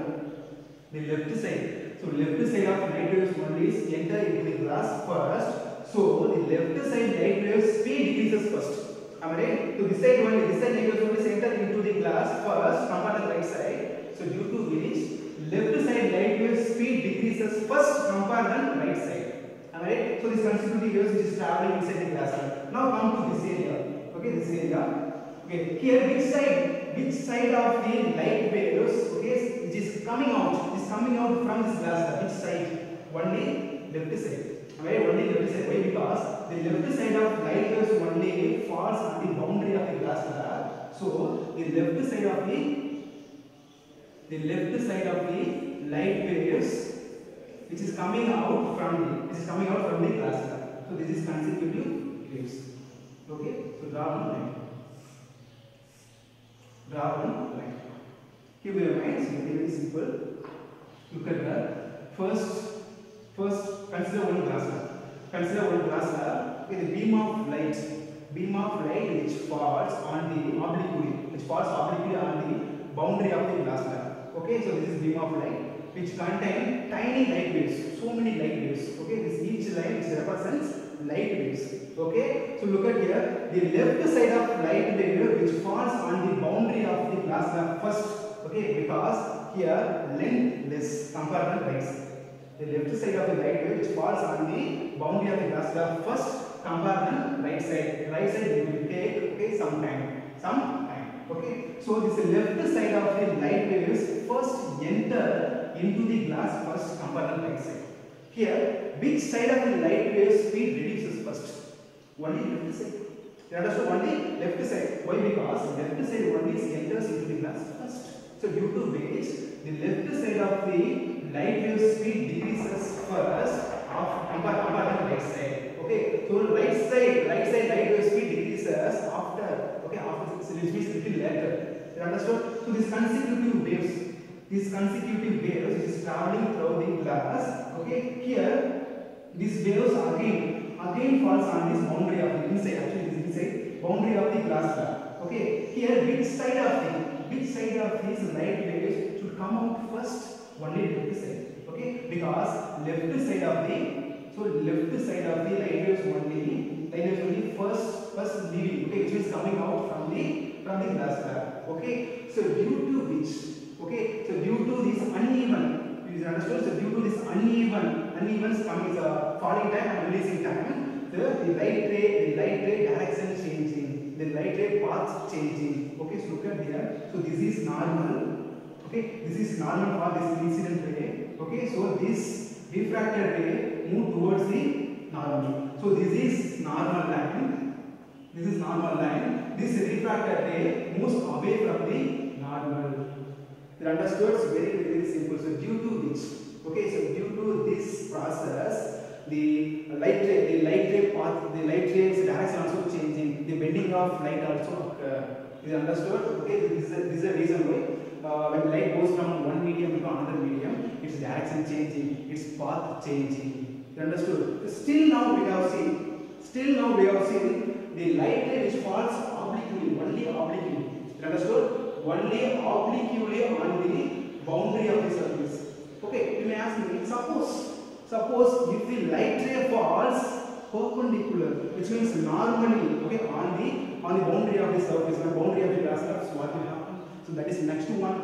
The left side. So left side of light waves only is enter into the glass first. So the left side light waves speed decreases first. Am I right? So this side light waves only enter into the glass first compared to the right side. So due to which left side light waves speed decreases first compared to right side. Am I right? So this consecutive waves which is traveling inside the glass. Now come to this area. Okay, this area. Okay, here which side of the light waves, okay, which is coming out from this glass, which side? Only left side. Right? Only left side. Why? Because the left side of light waves only falls on the boundary of the glass slab. So the left side of the light waves which is coming out from the glass slab. So this is consecutive waves. Okay, so draw one line. draw one line. Keep your mind, it's very simple. Look at that. First consider one glass slab. Consider one glass slab with a beam of light which falls on the obliquely on the boundary of the glass slab. Okay, so this is beam of light which contain tiny light waves, so many light waves. Okay, this each line which represents light waves. Okay, so look at here, the left side of light wave which falls on the boundary of the glass slab first. Okay, because here length less compared to right side. The left side of the light wave which falls on the boundary of the glass slab first compared to right side. Right side it will take some time. Okay, so this left side of the light waves first enter into the glass first compared to right side. Here, which side of the light wave speed reduces first? Only left side. You understand? Only left side. Why? Because left side only enters into the glass first. So due to which the left side of the light wave speed decreases first compared to right side. Okay. So right side light wave speed decreases after. Okay, after which means little later. You understood? So these consecutive waves which is traveling through the glass. Okay, here these waves again falls on this boundary of the inside. Actually, this inside boundary of the glass slab. Okay, here which side of these light waves should come out first? Only left side. Okay, because left side of the light waves only first leaving. Okay, which is coming out from the glass slab. Okay, so due to this uneven, you understood? So due to this uneven falling time and releasing time, the light ray direction changing, the light ray path changing. Okay, so look at here. So this is normal. Okay, this is normal for this incident ray. Okay, so this refracted ray move towards the normal. So this is normal line. This refracted ray moves away from the normal. You understood? It's very simple. So due to this process, the light ray's direction also changing. The bending of light also occur. You understood? Okay, this is a reason why when light goes from one medium to another medium, its direction changing, its path changing. You understood? Still now we have seen the light ray which falls obliquely, only obliquely. You understood? Only obliquely on the boundary of the surface. Okay, you may ask me, suppose if the light ray falls perpendicular, which means normally, okay, on the boundary of the surface, on the boundary of the glass slab, so what will happen? So that is next one.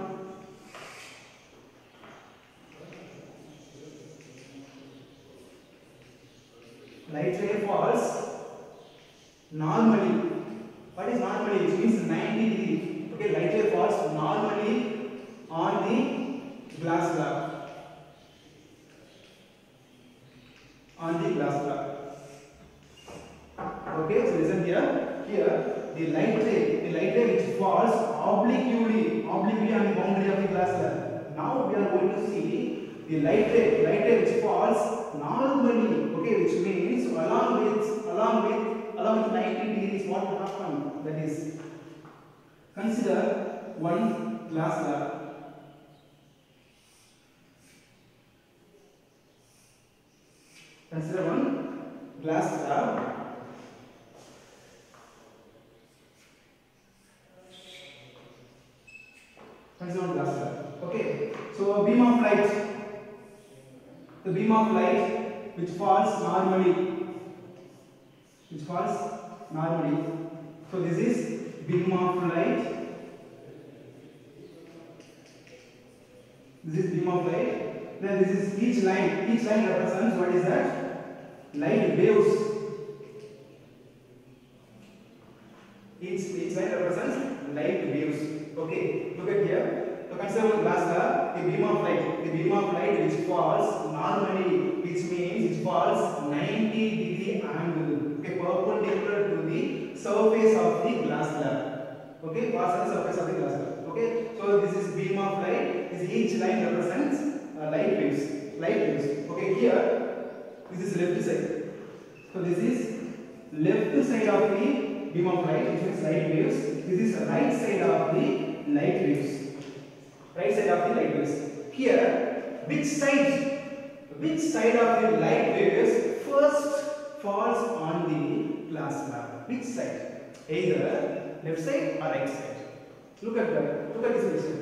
Light ray falls normally. What is normally? It means 90 degree. Okay, light ray falls normally on the glass slab. Okay, so listen here. Here the light ray which falls obliquely on the boundary of the glass slab. Now we are going to see the light ray which falls normally. Okay, which means along with 90 degrees, what will happen? That is, consider one glass slab. Consider one glass slab. Consider one glass slab. Okay. So a beam of light. The beam of light which falls normally. So this is beam of light. This is beam of light. Then this is each line represents what is that? Light waves. Each line represents light waves. Okay, look at here. So consider one glass slab, the beam of light which falls normally, which means it falls 90 degree angle. Okay, perpendicular to the surface of the glass slab. Okay, pass on the surface of the glass slab. Okay, so this is beam of light. Each line represents light waves. Okay, here this is left side. So this is left side of the beam of light, which means light waves. This is right side of the light waves. Right side of the light waves. Here, which side of the light waves first falls on the glass slab? Which side? Either left side or right side. Look at this question.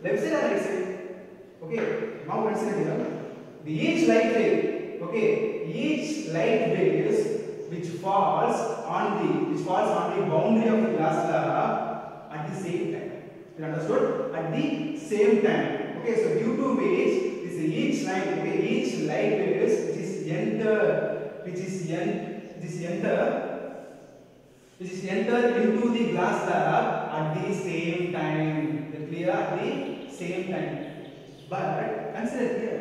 Left side or right side? Okay. Now consider here. Each light wave. Okay. Each light waves which falls on the boundary of the glass slab at the same time. You understood? At the same time. Okay. So due to which each light waves which is enter into the glass slab at the same time. Clear? At the same time. But consider here.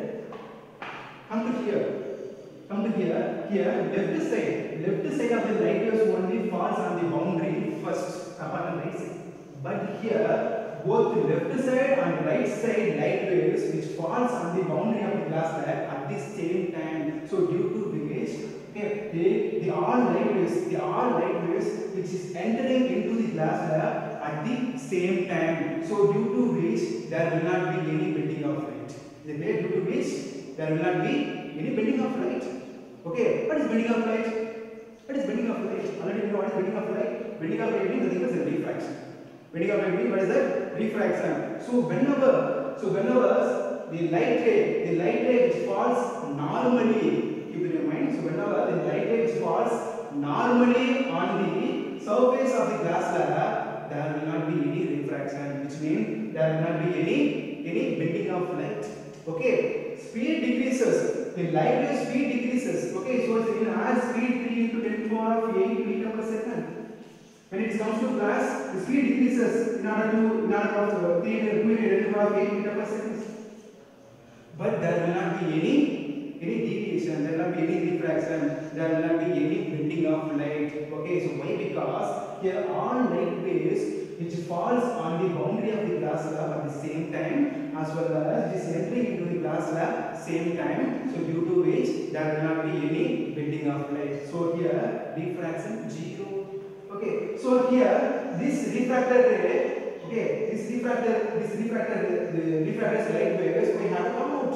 Come to here. Here left side of the light waves only falls on the boundary first upon the right side. But here both the left side and right side light waves which falls on the boundary of the glass slab at the same time. So due to which the all light waves which is entering into the glass slab at the same time. So due to which there will not be any bending of light. Due to which there will not be any bending of light. Okay, what is bending of light? Already we know what is bending of light. Bending of light means nothing but refraction. Bending of light means what is that? Refraction. So whenever the light ray which falls normally, keep it in mind. So whenever the light ray which falls normally on the surface of the glass slab, there will not be any refraction, which means there will not be any bending of light. Okay, speed decreases. The light wave speed decreases. Okay, so it has speed 3 into 10 to the power of 8 meter per second. When it comes to glass, the speed decreases in order of 3 into 2 into 10 to the power of 8 meter per second. But there will not be any deviation, there will not be any refraction, there will not be any bending of light. Okay, so why? Because here all light waves which falls on the boundary of the glass slab at the same time, as well as it is entering into the glass slab same time. So due to which there will not be any bending of light. So here refraction 0. Okay, so here this refractor ray, this refractor's light waves we have to come out.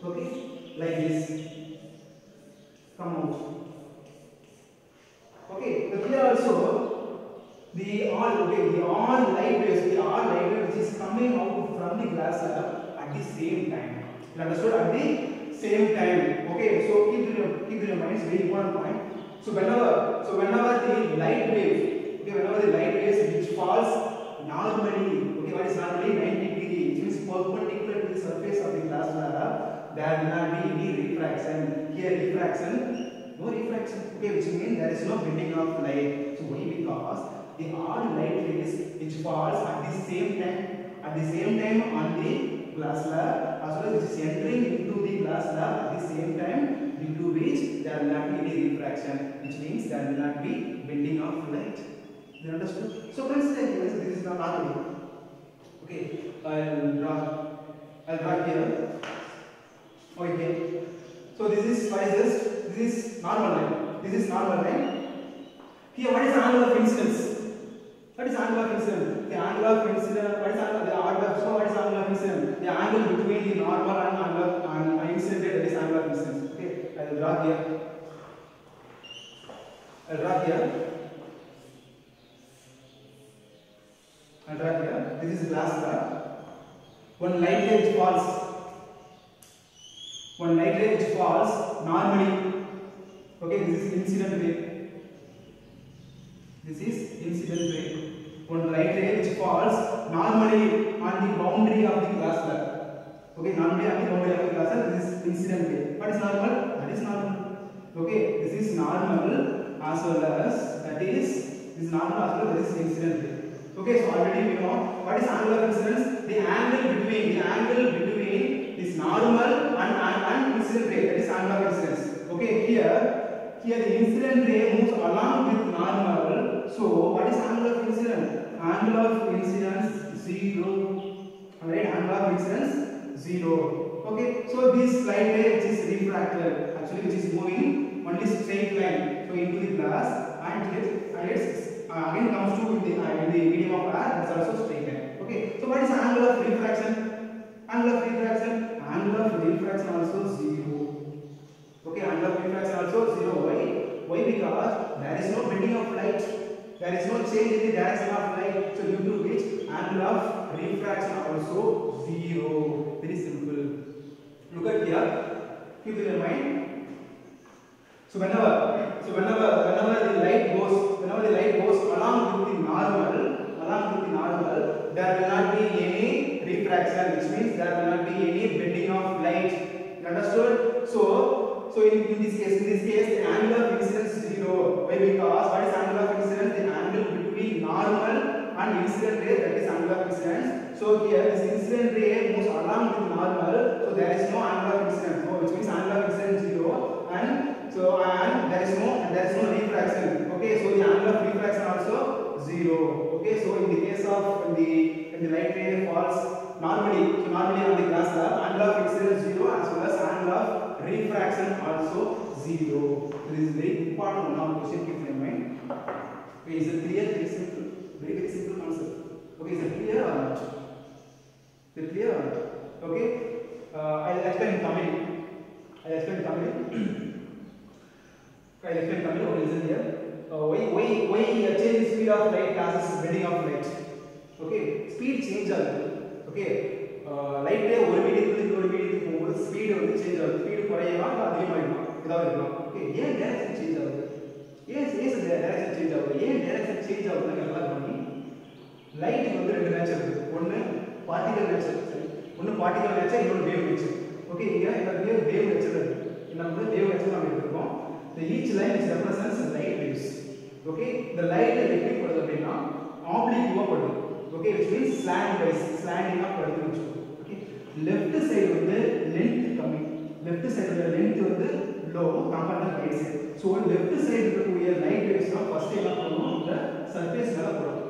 Okay, like this, come out. Okay, so here also the all light waves which is coming out from the glass slab at the same time. You understood? At the same time. Okay, so keep in your mind, it's very important point. So whenever the light wave, whenever the light waves which falls normally, what is normally 90 degree, which means perpendicular to the surface of the glass slab, there will not be any refraction. Here no refraction. Okay, which means there is no bending of light. So why? Because the all light rays which falls at the same time on the glass slab, as well as it is entering into the glass slab at the same time, due to which there will not be any refraction, which means there will not be bending of light. You understood? So consider this is not R2. Okay, I'll draw here. Okay, so this is normal line. Here, what is the angle of incidence? The angle of incidence. What is the angle of incidence? The angle between the normal and incident ray, that is angle of incidence. Okay, I will draw here. This is glass slab. One light ray which falls normally. Okay, this is incident ray. One light ray which falls normally on the boundary of the glass slab. Okay, normally on the boundary of the glass slab, this is incident ray. What is normal? That is normal. Okay, this is normal as well as this is incident ray. Okay, so already we know what is angle of incidence. The angle between this normal and incident ray, that is angle of incidence. Okay, here the incident ray moves along with normal. So what is angle of incidence? Angle of incidence 0. Alright, angle of incidence 0. Okay, so this light ray which is refracted, actually which is moving only straight line, so into the glass, and it again comes to the medium of air, that's also straight line. Okay, so what is angle of refraction? Angle of refraction? Angle of refraction also 0. Okay, angle of refraction also 0. Why? Why? Because there is no bending of light. There is no change in the direction of light. So due to which angle of refraction also 0. Very simple. Look at here. Keep in your mind. So whenever the light goes along with the normal, there will not be any refraction, which means there will not be any bending of light. You understood? So in this case, the angle of incidence is 0. Why? Because what is angle of incidence? The angle between normal and incident ray, that is angle of incidence. So here this incident ray moves along with normal, so there is no angle of incidence. So which means angle of incidence 0, and there is no refraction. Okay, so the angle of refraction also 0. Okay, so in the case of when the light ray falls normally on the glass slab, angle of incidence 0 as well as angle of refraction also 0. So this is very important one question, keep in mind. Okay, is it clear? Very simple concept. Okay, is it clear or not? Is it clear or not? Okay, I'll explain Tamil. Okay, listen here. Why change the speed of light causes bending of light? Okay, speed change ஆகுது. Okay, light ray ஒரு மீடியத்துல இருந்து ஒரு மீடியத்துக்கு போகும்போது speed வந்து change ஆகுது. Speed குறையவா இல்ல அதிகமாயிடுமா? ஏதாவது இருக்கலாம். ஓகே, ஏன் டைரக்ஷன் சேஞ்ச் ஆகுது? ஏன் டைரக்ஷன் சேஞ்ச் ஆகுது? ஏன் டைரக்ஷன் சேஞ்ச் ஆகுதுன்னு நல்லா பண்ணி லைட் வந்து ரெண்டு நேச்சர் இருக்கு. ஒன்னு பார்ட்டிகல் நேச்சர், இன்னொரு வேவ் நேச்சர். ஓகே, இங்க இந்த வேவ் நேச்சர் இருக்கு. நம்ம வேவ் நேச்சர் நாம எடுத்துறோம். The each line is represents light waves. Okay, the light எப்படி படுது அப்படினா oblique படுது. Okay, which means slanting படுது வெச்சுக்கோ. Okay, left side வந்து length கம்மி, வந்து low compared to right side. So left side இருக்கக்கூடிய light waves first என்ன பண்ணனும், இந்த surface மேல படும்.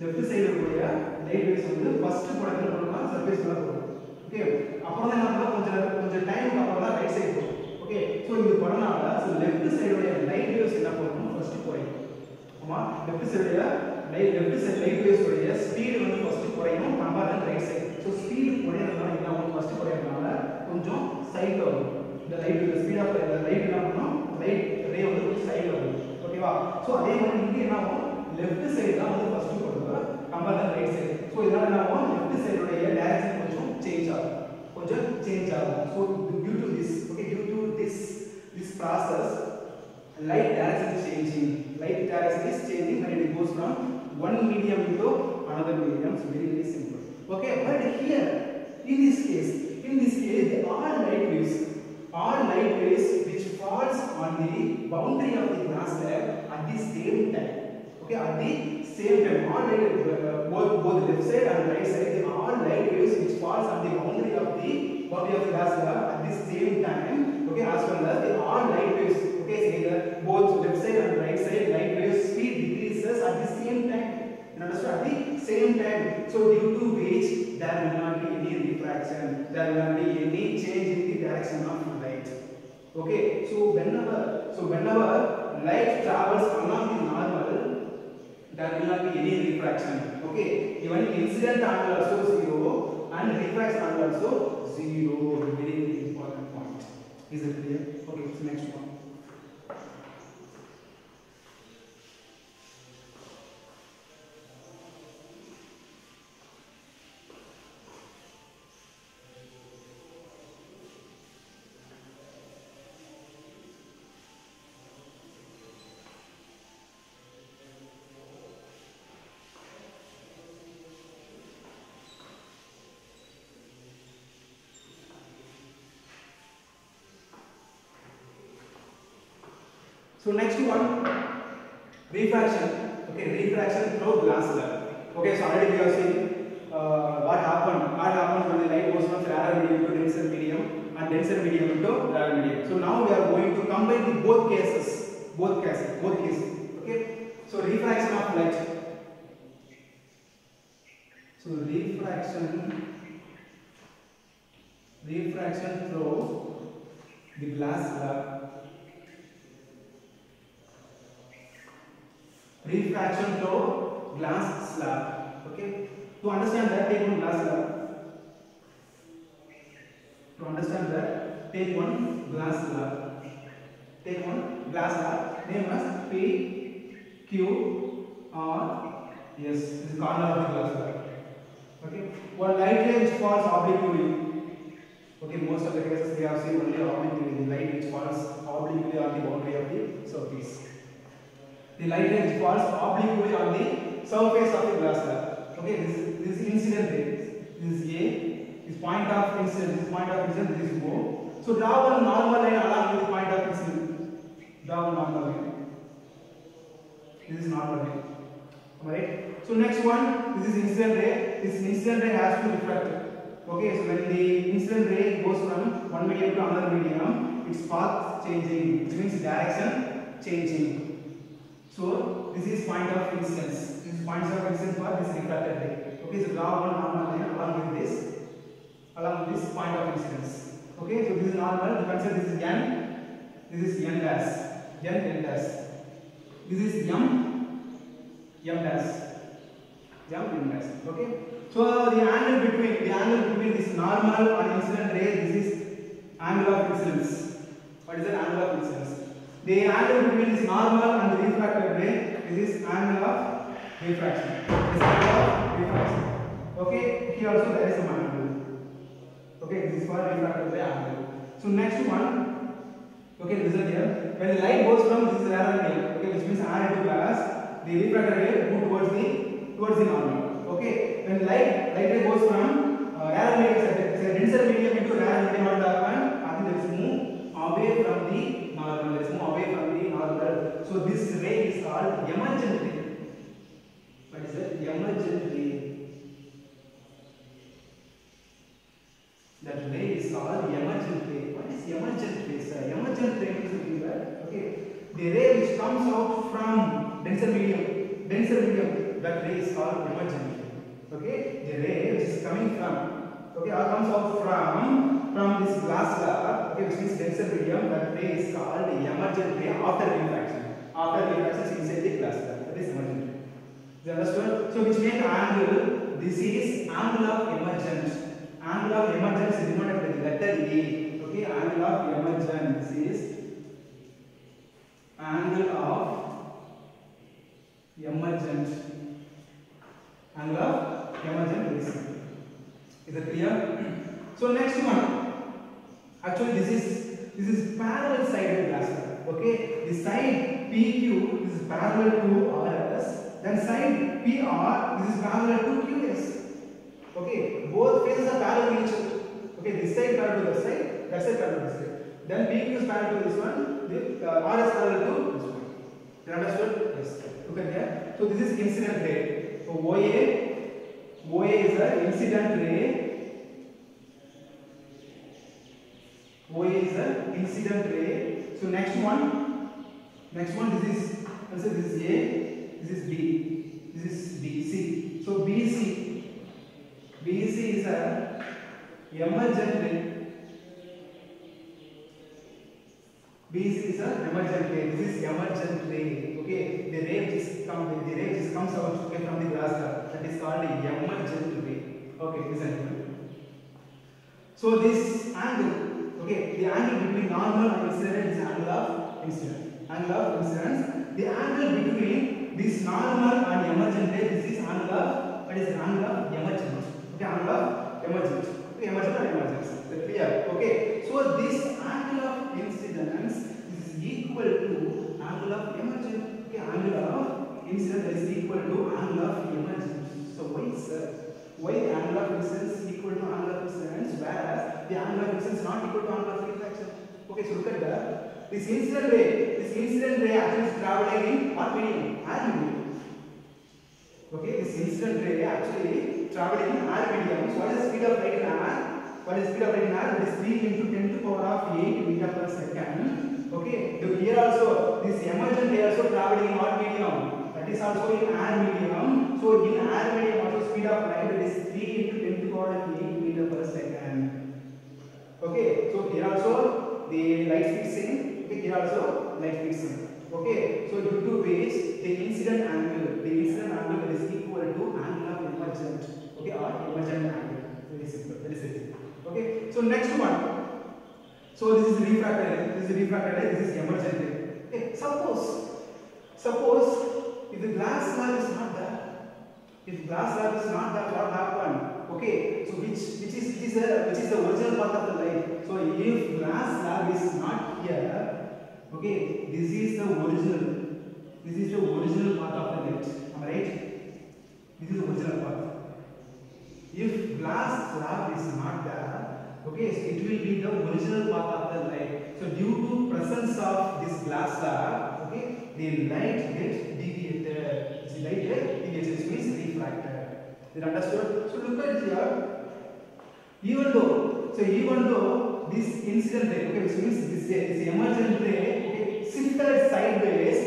left side இருக்கக்கூடிய light waves வந்து first படுறதுனா surface மேல படும். Okay, அப்புறம் தான் நம்ம கொஞ்சம் டைம் அப்புறம் தான் right side போகும். Okay, so இது பண்ணனால so left side உடைய light waves என்ன பண்ணனும், first குறையும். ஆமா, left side light waves உடைய speed வந்து first குறையும் compared to right side. So speed குறையறதுனால என்ன ஆகும், first குறையறதுனால கொஞ்சம் side வரும். இந்த light wave speed of the light என்ன பண்ணும், light ray வந்து கொஞ்சம் side வரும். ஓகேவா? So அதே மாதிரி இங்க என்ன ஆகும், left side தான் வந்து first போடுது compared to right side. So இதனால என்ன ஆகும், left side உடைய direction கொஞ்சம் change ஆகும். So due to this process, light direction is changing when it goes from one medium to another medium. So very simple. Okay, but here in this case all light waves which falls on the boundary of the glass slab at the same time. Okay, at the same time, all both left side and right side, all light waves which falls on the boundary of the glass slab at the same time. Okay, as well as all light waves. Okay, so both left side and right side light waves speed decreases at the same time. You understand? At the same time. So due to which there will not be any refraction, there will not be any change in the direction of light. Okay, so whenever light travels along the normal, there will not be any refraction. Okay, even incident angle also 0 and refraction angle also 0. Very important point. Is it clear? Okay, so next one. So next one, refraction. Okay, refraction through glass slab. Okay, so already we have seen what happened when the light goes from rarer medium to denser medium and denser medium to rarer medium. So now we are going to combine the both cases. Okay, so refraction of light. So refraction through the glass slab. Refraction through glass slab. Okay, To understand that, take one glass slab. To understand that, take one glass slab. Take one glass slab. Name as P, Q, R, S. This is corner of the glass slab. Okay. One light ray which falls obliquely. Okay, most of the cases we have seen only obliquely. The light which falls obliquely on the boundary of the surface. The light ray which falls obliquely on the surface of the glass slab. Okay, this is incident ray. This is A. This point of incident. This point of incident. This is O. So draw one normal line along with point of incident. Draw one normal line. This is normal line. Alright. So next one. This is incident ray. This incident ray has to reflect. Okay, so when the incident ray goes from one medium to another medium, its path changing, which means direction changing. So this is point of incidence. This is points of incidence for this refracted ray. Okay, so draw one normal line along with this point of incidence. Okay, so this is normal. Consider this is N. This is N dash. N dash. This is M dash. M dash. Okay. So the angle between this normal and incident ray, this is angle of incidence. What is the angle of incidence? The angle between this normal and the refracted ray, this is angle of refraction. This angle of refraction. Okay, here also there is some angle. Okay, this is for refracted ray angle. So next one, okay, listen here. When the light goes from this rare medium, okay, which means R into glass, the refracted ray move towards the normal. Okay, when light ray goes from rare medium, say denser medium into rare medium, what will happen? I think there is move away from the normal. There is move away from the normal. So this ray is called emergent ray. What is it? Emergent ray. That ray is called emergent ray. What is emergent ray, sir? Emergent ray is something that, okay, the ray which comes out from denser medium, that ray is called emergent ray. Okay, the ray which is coming from, okay, or comes out from this glass slab, okay, which means denser medium, that ray is called emergent ray after refraction. After refraction inside the glass slab, that is emergent ray. Is that understood? So which means angle, this is angle of emergence. Angle of emergence is denoted by the letter A. Okay, angle of emergence is angle of emergence. Angle of emergence. Is it clear? So next one. Actually, this is parallel sided glass slab. Okay, the side PQ this is parallel to RS. Then side PR this is parallel to QS. Okay, both faces are parallel to each other. Okay, this side parallel to that side parallel to this side. Then PQ is parallel to this one, the RS parallel to this one. You understood? Yes. Look at here. So this is incident ray. So OA is an incident ray. OA is an incident ray. So next one, this is, let's say this is A, this is B, this is BC. So BC is a emergent ray. BC is a emergent ray. This is emergent ray. Okay, the ray which comes out, okay, from the glass slab, that is called emergent ray. Okay, listen. So this angle, okay, the angle between normal and incident is angle of incidence. Angle of incidence. The angle between this normal and emergent ray, this is angle of, what is the angle of emergent? Okay, angle of emergent. Okay, emergent or emergence. Clear? Okay. So this angle of incidence is equal to angle of emergent. Okay, angle of incidence is equal to angle of emergence. So why the angle of incidence is equal to angle of incidence, whereas the angle of incidence is not equal to angle of reflection? Okay, so look at that. This incident ray actually is traveling in what medium? Air medium. Okay, this incident ray actually traveling in air medium. So what is the speed of light in air? What is the speed of light in air? It is 3 into 10 to the power of 8 meter per second. Okay, so here also this emergent ray also traveling in what medium? That is also in air medium. So in air medium also speed of light is 3 into 10 to the power of 8 meter per second. Okay, so here also the light speed same. Okay, here also light speed same. Okay, so due to which the incident angle is equal to angle of emergent. emergent angle. Very simple, very simple. Okay, so next one. So this is refracted ray, this is refracted ray, this is emergent ray. Okay, suppose if the glass slab is not there, if glass slab is not there, what happened? Okay, so which is the original part of the light. So if glass slab is not here, okay, this is the original part of the light. Am I right? This is the original part. If glass slab is not there, okay, so it will be the original part of the light. So due to presence of this glass slab, okay, the light gets deviated. The light gets deviated, which means refracted. Is it understood? So look at here. Even though this incident ray, okay, which means this emergent ray, okay, shifted sideways,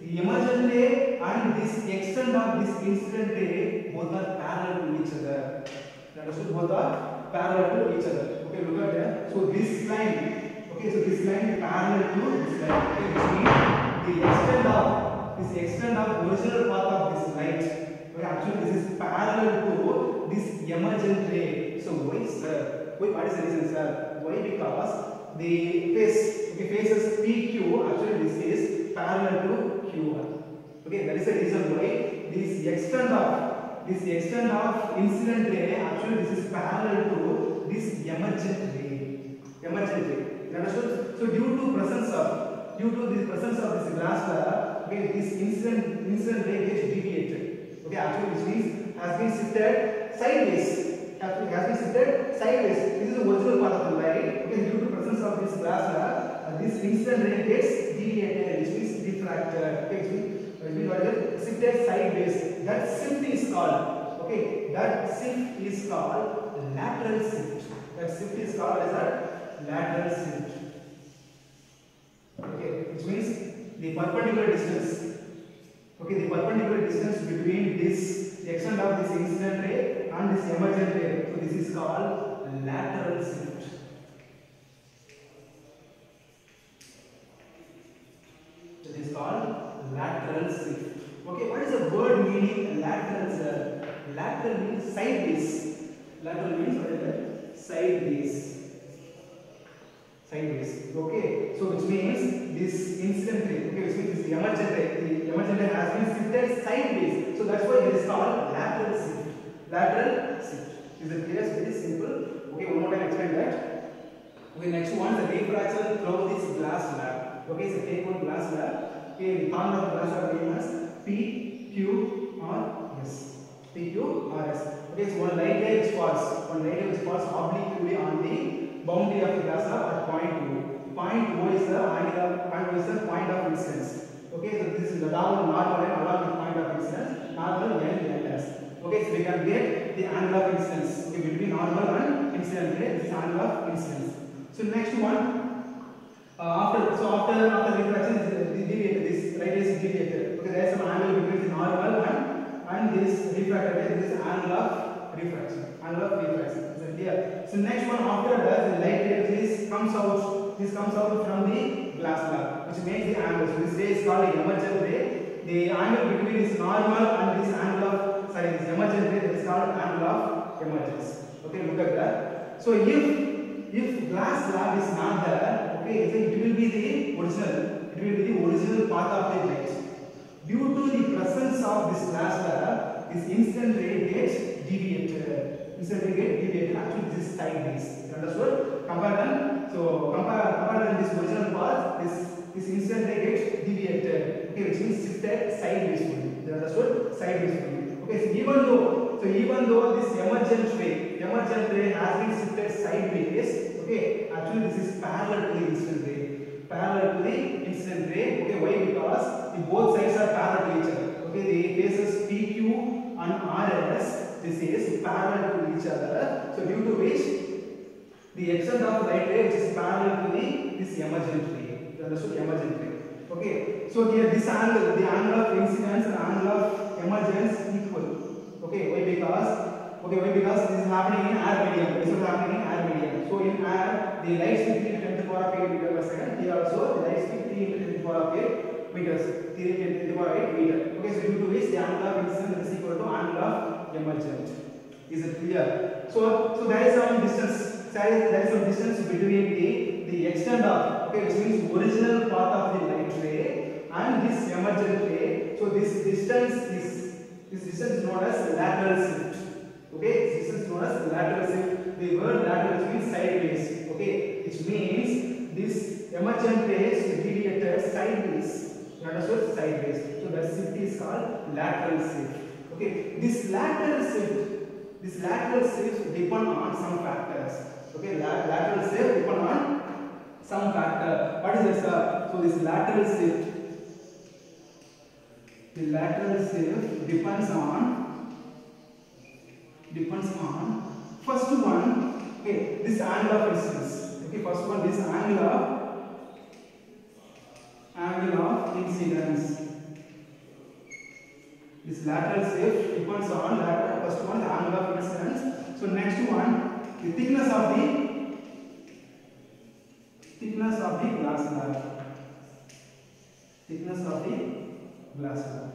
the emergent ray and this extent of this incident ray both are parallel to each other. Understood? Both are parallel to each other. Okay, look at here. So this line, okay, so this line is parallel to this line. Okay, which means the extent of original path of this light. Okay, actually this is parallel to this emergent ray. So why is what is the reason, sir? Why? Because the faces PQ, actually this is parallel to Q1. Okay, that is the reason why this extent of incident ray, actually this is parallel to this emergent ray. Understood? So due to the presence of this glass slab, okay, this incident ray gets deviated. Okay, actually which means has been shifted sideways. This is the original part of the light. Okay, due to the presence of this glass slab, this incident ray gets deviated, which means diffracted. Okay, which means shifted sideways. That shift is called, okay, lateral shift. That shift is called as a lateral shift. Okay, which means the perpendicular distance. Okay, the perpendicular distance between the extent of this incident ray and this emergent ray. So this is called lateral shift. That is called lateral shift. Okay, what is the word meaning lateral? Lateral means sideways. Lateral means what is that? Sideways. Okay, so which means this incident ray, okay, which means this emergent ray. The emergent ray has been shifted sideways. So that's why it is called lateral shift. Lateral shift. Is it clear? Very simple. Okay, one more time explain that. Okay, next one, the refraction through this glass slab. Okay, so take one glass slab. Okay, the corner of the glass slab name as P, Q, or S. P, Q, or S. Okay, so one light ray which falls obliquely on the boundary of the glass slab at point O. Point O is the point of incidence. Okay, so this is the normal line along the point of incidence. Normal N dash. Okay, so we can get the angle of incidence. Okay, between normal and incident ray, this is angle of incidence. So next one, after refraction, this light is deviated. Okay, there is some angle between the normal and this refracted ray. This is angle of refraction. Is it clear? So next one, after that, the light ray comes out from the glass slab, which makes the angle. So this ray is called the emergent ray. The angle between this normal and this angle of this emergent ray, that is called angle of emergence. Okay, look at that. So if glass slab is not there, okay, so it will be the original path of the light. Due to the presence of this glass slab, this incident ray gets deviated. Actually, this is sideways. Understood? Compare this original path. This incident ray gets deviated. Okay, which means shifted sideways. Understood? Sideways. Okay, so even though this emergent ray has been shifted sideways, okay, actually this is parallel to the incident ray. Okay, why? Because the both sides are parallel to each other. Okay, the faces PQ and RS, this is parallel to each other. So due to which the extent of light ray which is parallel to this emergent ray. Understood? Emergent ray. Okay, so here this angle, the angle of incidence and angle of emergence equal. Okay, why? Because this is happening in air medium. So in air, the light speed 3 into 10 to the power of 8 meters per second. Here also the light speed 3 into 10 to the power of 8 meters. 3 into 10 to the power of 8 meter. Okay, so due to which the angle of incidence is equal to angle of emergence. Is it clear? So there is some distance. There is some distance between the extent of, okay, which means original part of the light ray and this emergent ray. So this distance is known as lateral shift. Okay, this distance is known as lateral shift. The word lateral means sideways. Okay, which means this emergent ray is radiated sideways. You understood? Sideways. So that shift is called lateral shift. Okay, this lateral shift depend on some factors. Okay, lateral shift depend on some factor. What is this? So this lateral shift, the lateral shift depends on first one. Okay, this angle of incidence. Okay, first one, this angle of incidence. This lateral shift depends on first one, the angle of incidence. So next one, the thickness of the glass slab. Thickness of the glass slab.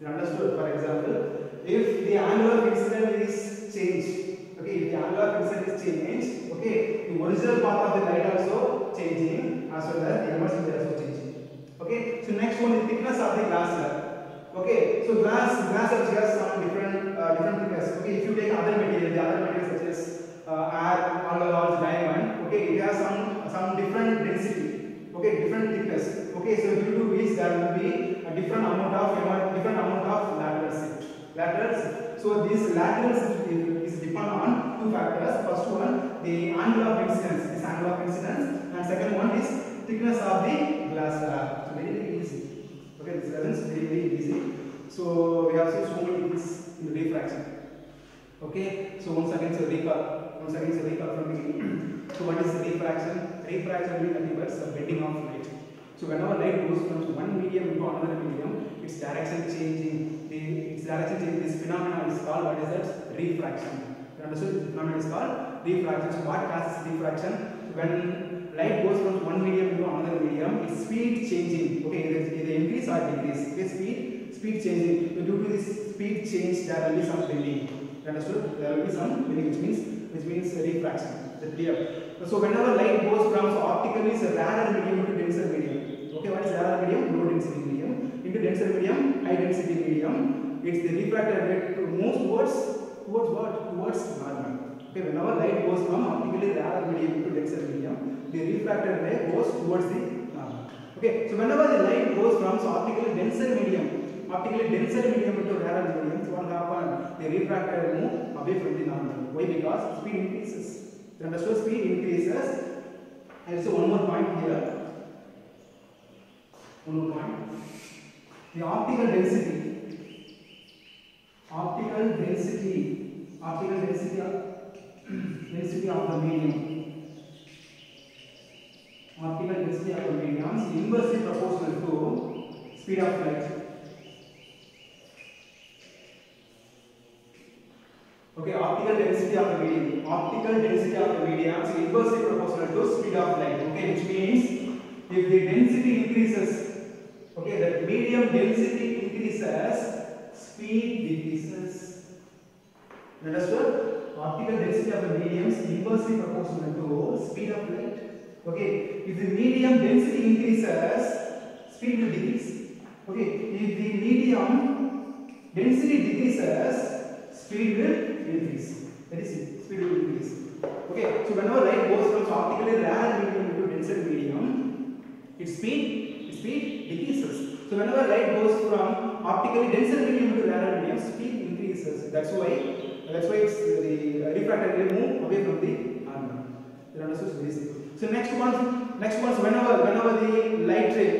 You understood? For example, if the angle of incidence is changed, okay, if the angle of incidence is changed, okay, the original part of the light also changing, as well as the emergent ray also changing. Okay, so next one is thickness of the glass slab. Okay, so glass has some different thickness. Okay, if you take other material, the other materials such as air, alloys, diamond, okay, it has some different density. Okay, different thickness. Okay, so due to which there will be a different amount of lateral shift. So this lateral shift is depend on two factors. First one, the angle of incidence. This angle of incidence, and second one is thickness of the glass slab. So very easy. Okay, this lesson is very easy. So we have seen so many things in the refraction. Okay, so once again, so recall from the beginning. So what is refraction? Refraction means nothing but bending of light. So whenever light goes from one medium into another medium, its direction changing. This phenomenon is called, what is that? Refraction. You understood? This phenomenon is called refraction. So what causes refraction? When light goes from one medium into another medium, its speed changing. Okay, either increase or decrease. Okay, speed changing. So due to this speed change, there will be some bending. You understood? There will be some bending, which means refraction. Is that clear? So whenever light goes from, so optically is a rarer medium to denser medium. Okay, what is rarer medium? Low density medium into denser medium, high density medium. It's the refracted rate to move towards what? Towards normal. Okay, whenever light goes from optically rarer medium to denser medium, the refracted ray goes towards the normal. Okay, so whenever the light goes from, so optically denser medium into rarer medium, so what will happen? The refracted ray move away from the normal. Why? Because speed increases. You understood? Speed increases. And so one more point here. The optical density of the medium. Optical density of the medium is inversely proportional to speed of light. Okay, optical density of the medium is inversely proportional to speed of light. Okay, which means if the density increases, okay, the medium density increases, speed decreases. You understood? Optical density of the medium is inversely proportional to speed of light. Okay, if the medium density increases, speed will decrease. Okay, if the medium density decreases, speed will increase. That is it. Speed will increase. Okay, so whenever light goes from optically rarer medium into denser medium, its speed decreases. So whenever light goes from optically denser medium to rarer medium, speed increases. That's why it's the refracted ray move away from the normal. You understand? So next one, so whenever the light ray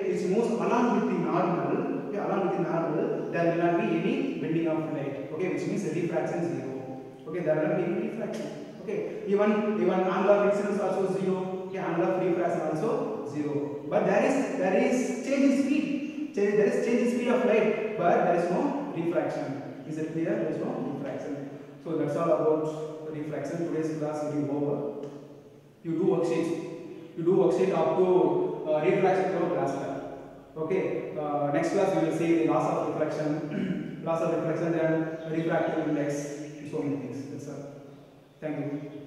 is moves along with the normal, there will not be any bending of light. Okay, which means refraction is 0. Okay, there will not be any refraction. Okay, even angle of incidence also 0. Okay, angle of refraction also 0. But there is change in speed. There is change in speed of light, but there is no refraction. Is it clear? There is no refraction. So that's all about refraction. Today's class will be over. You do worksheet up to refraction through glass slab. Okay, next class we will see the loss of reflection, then refractive index, so many things. That's all. Thank you.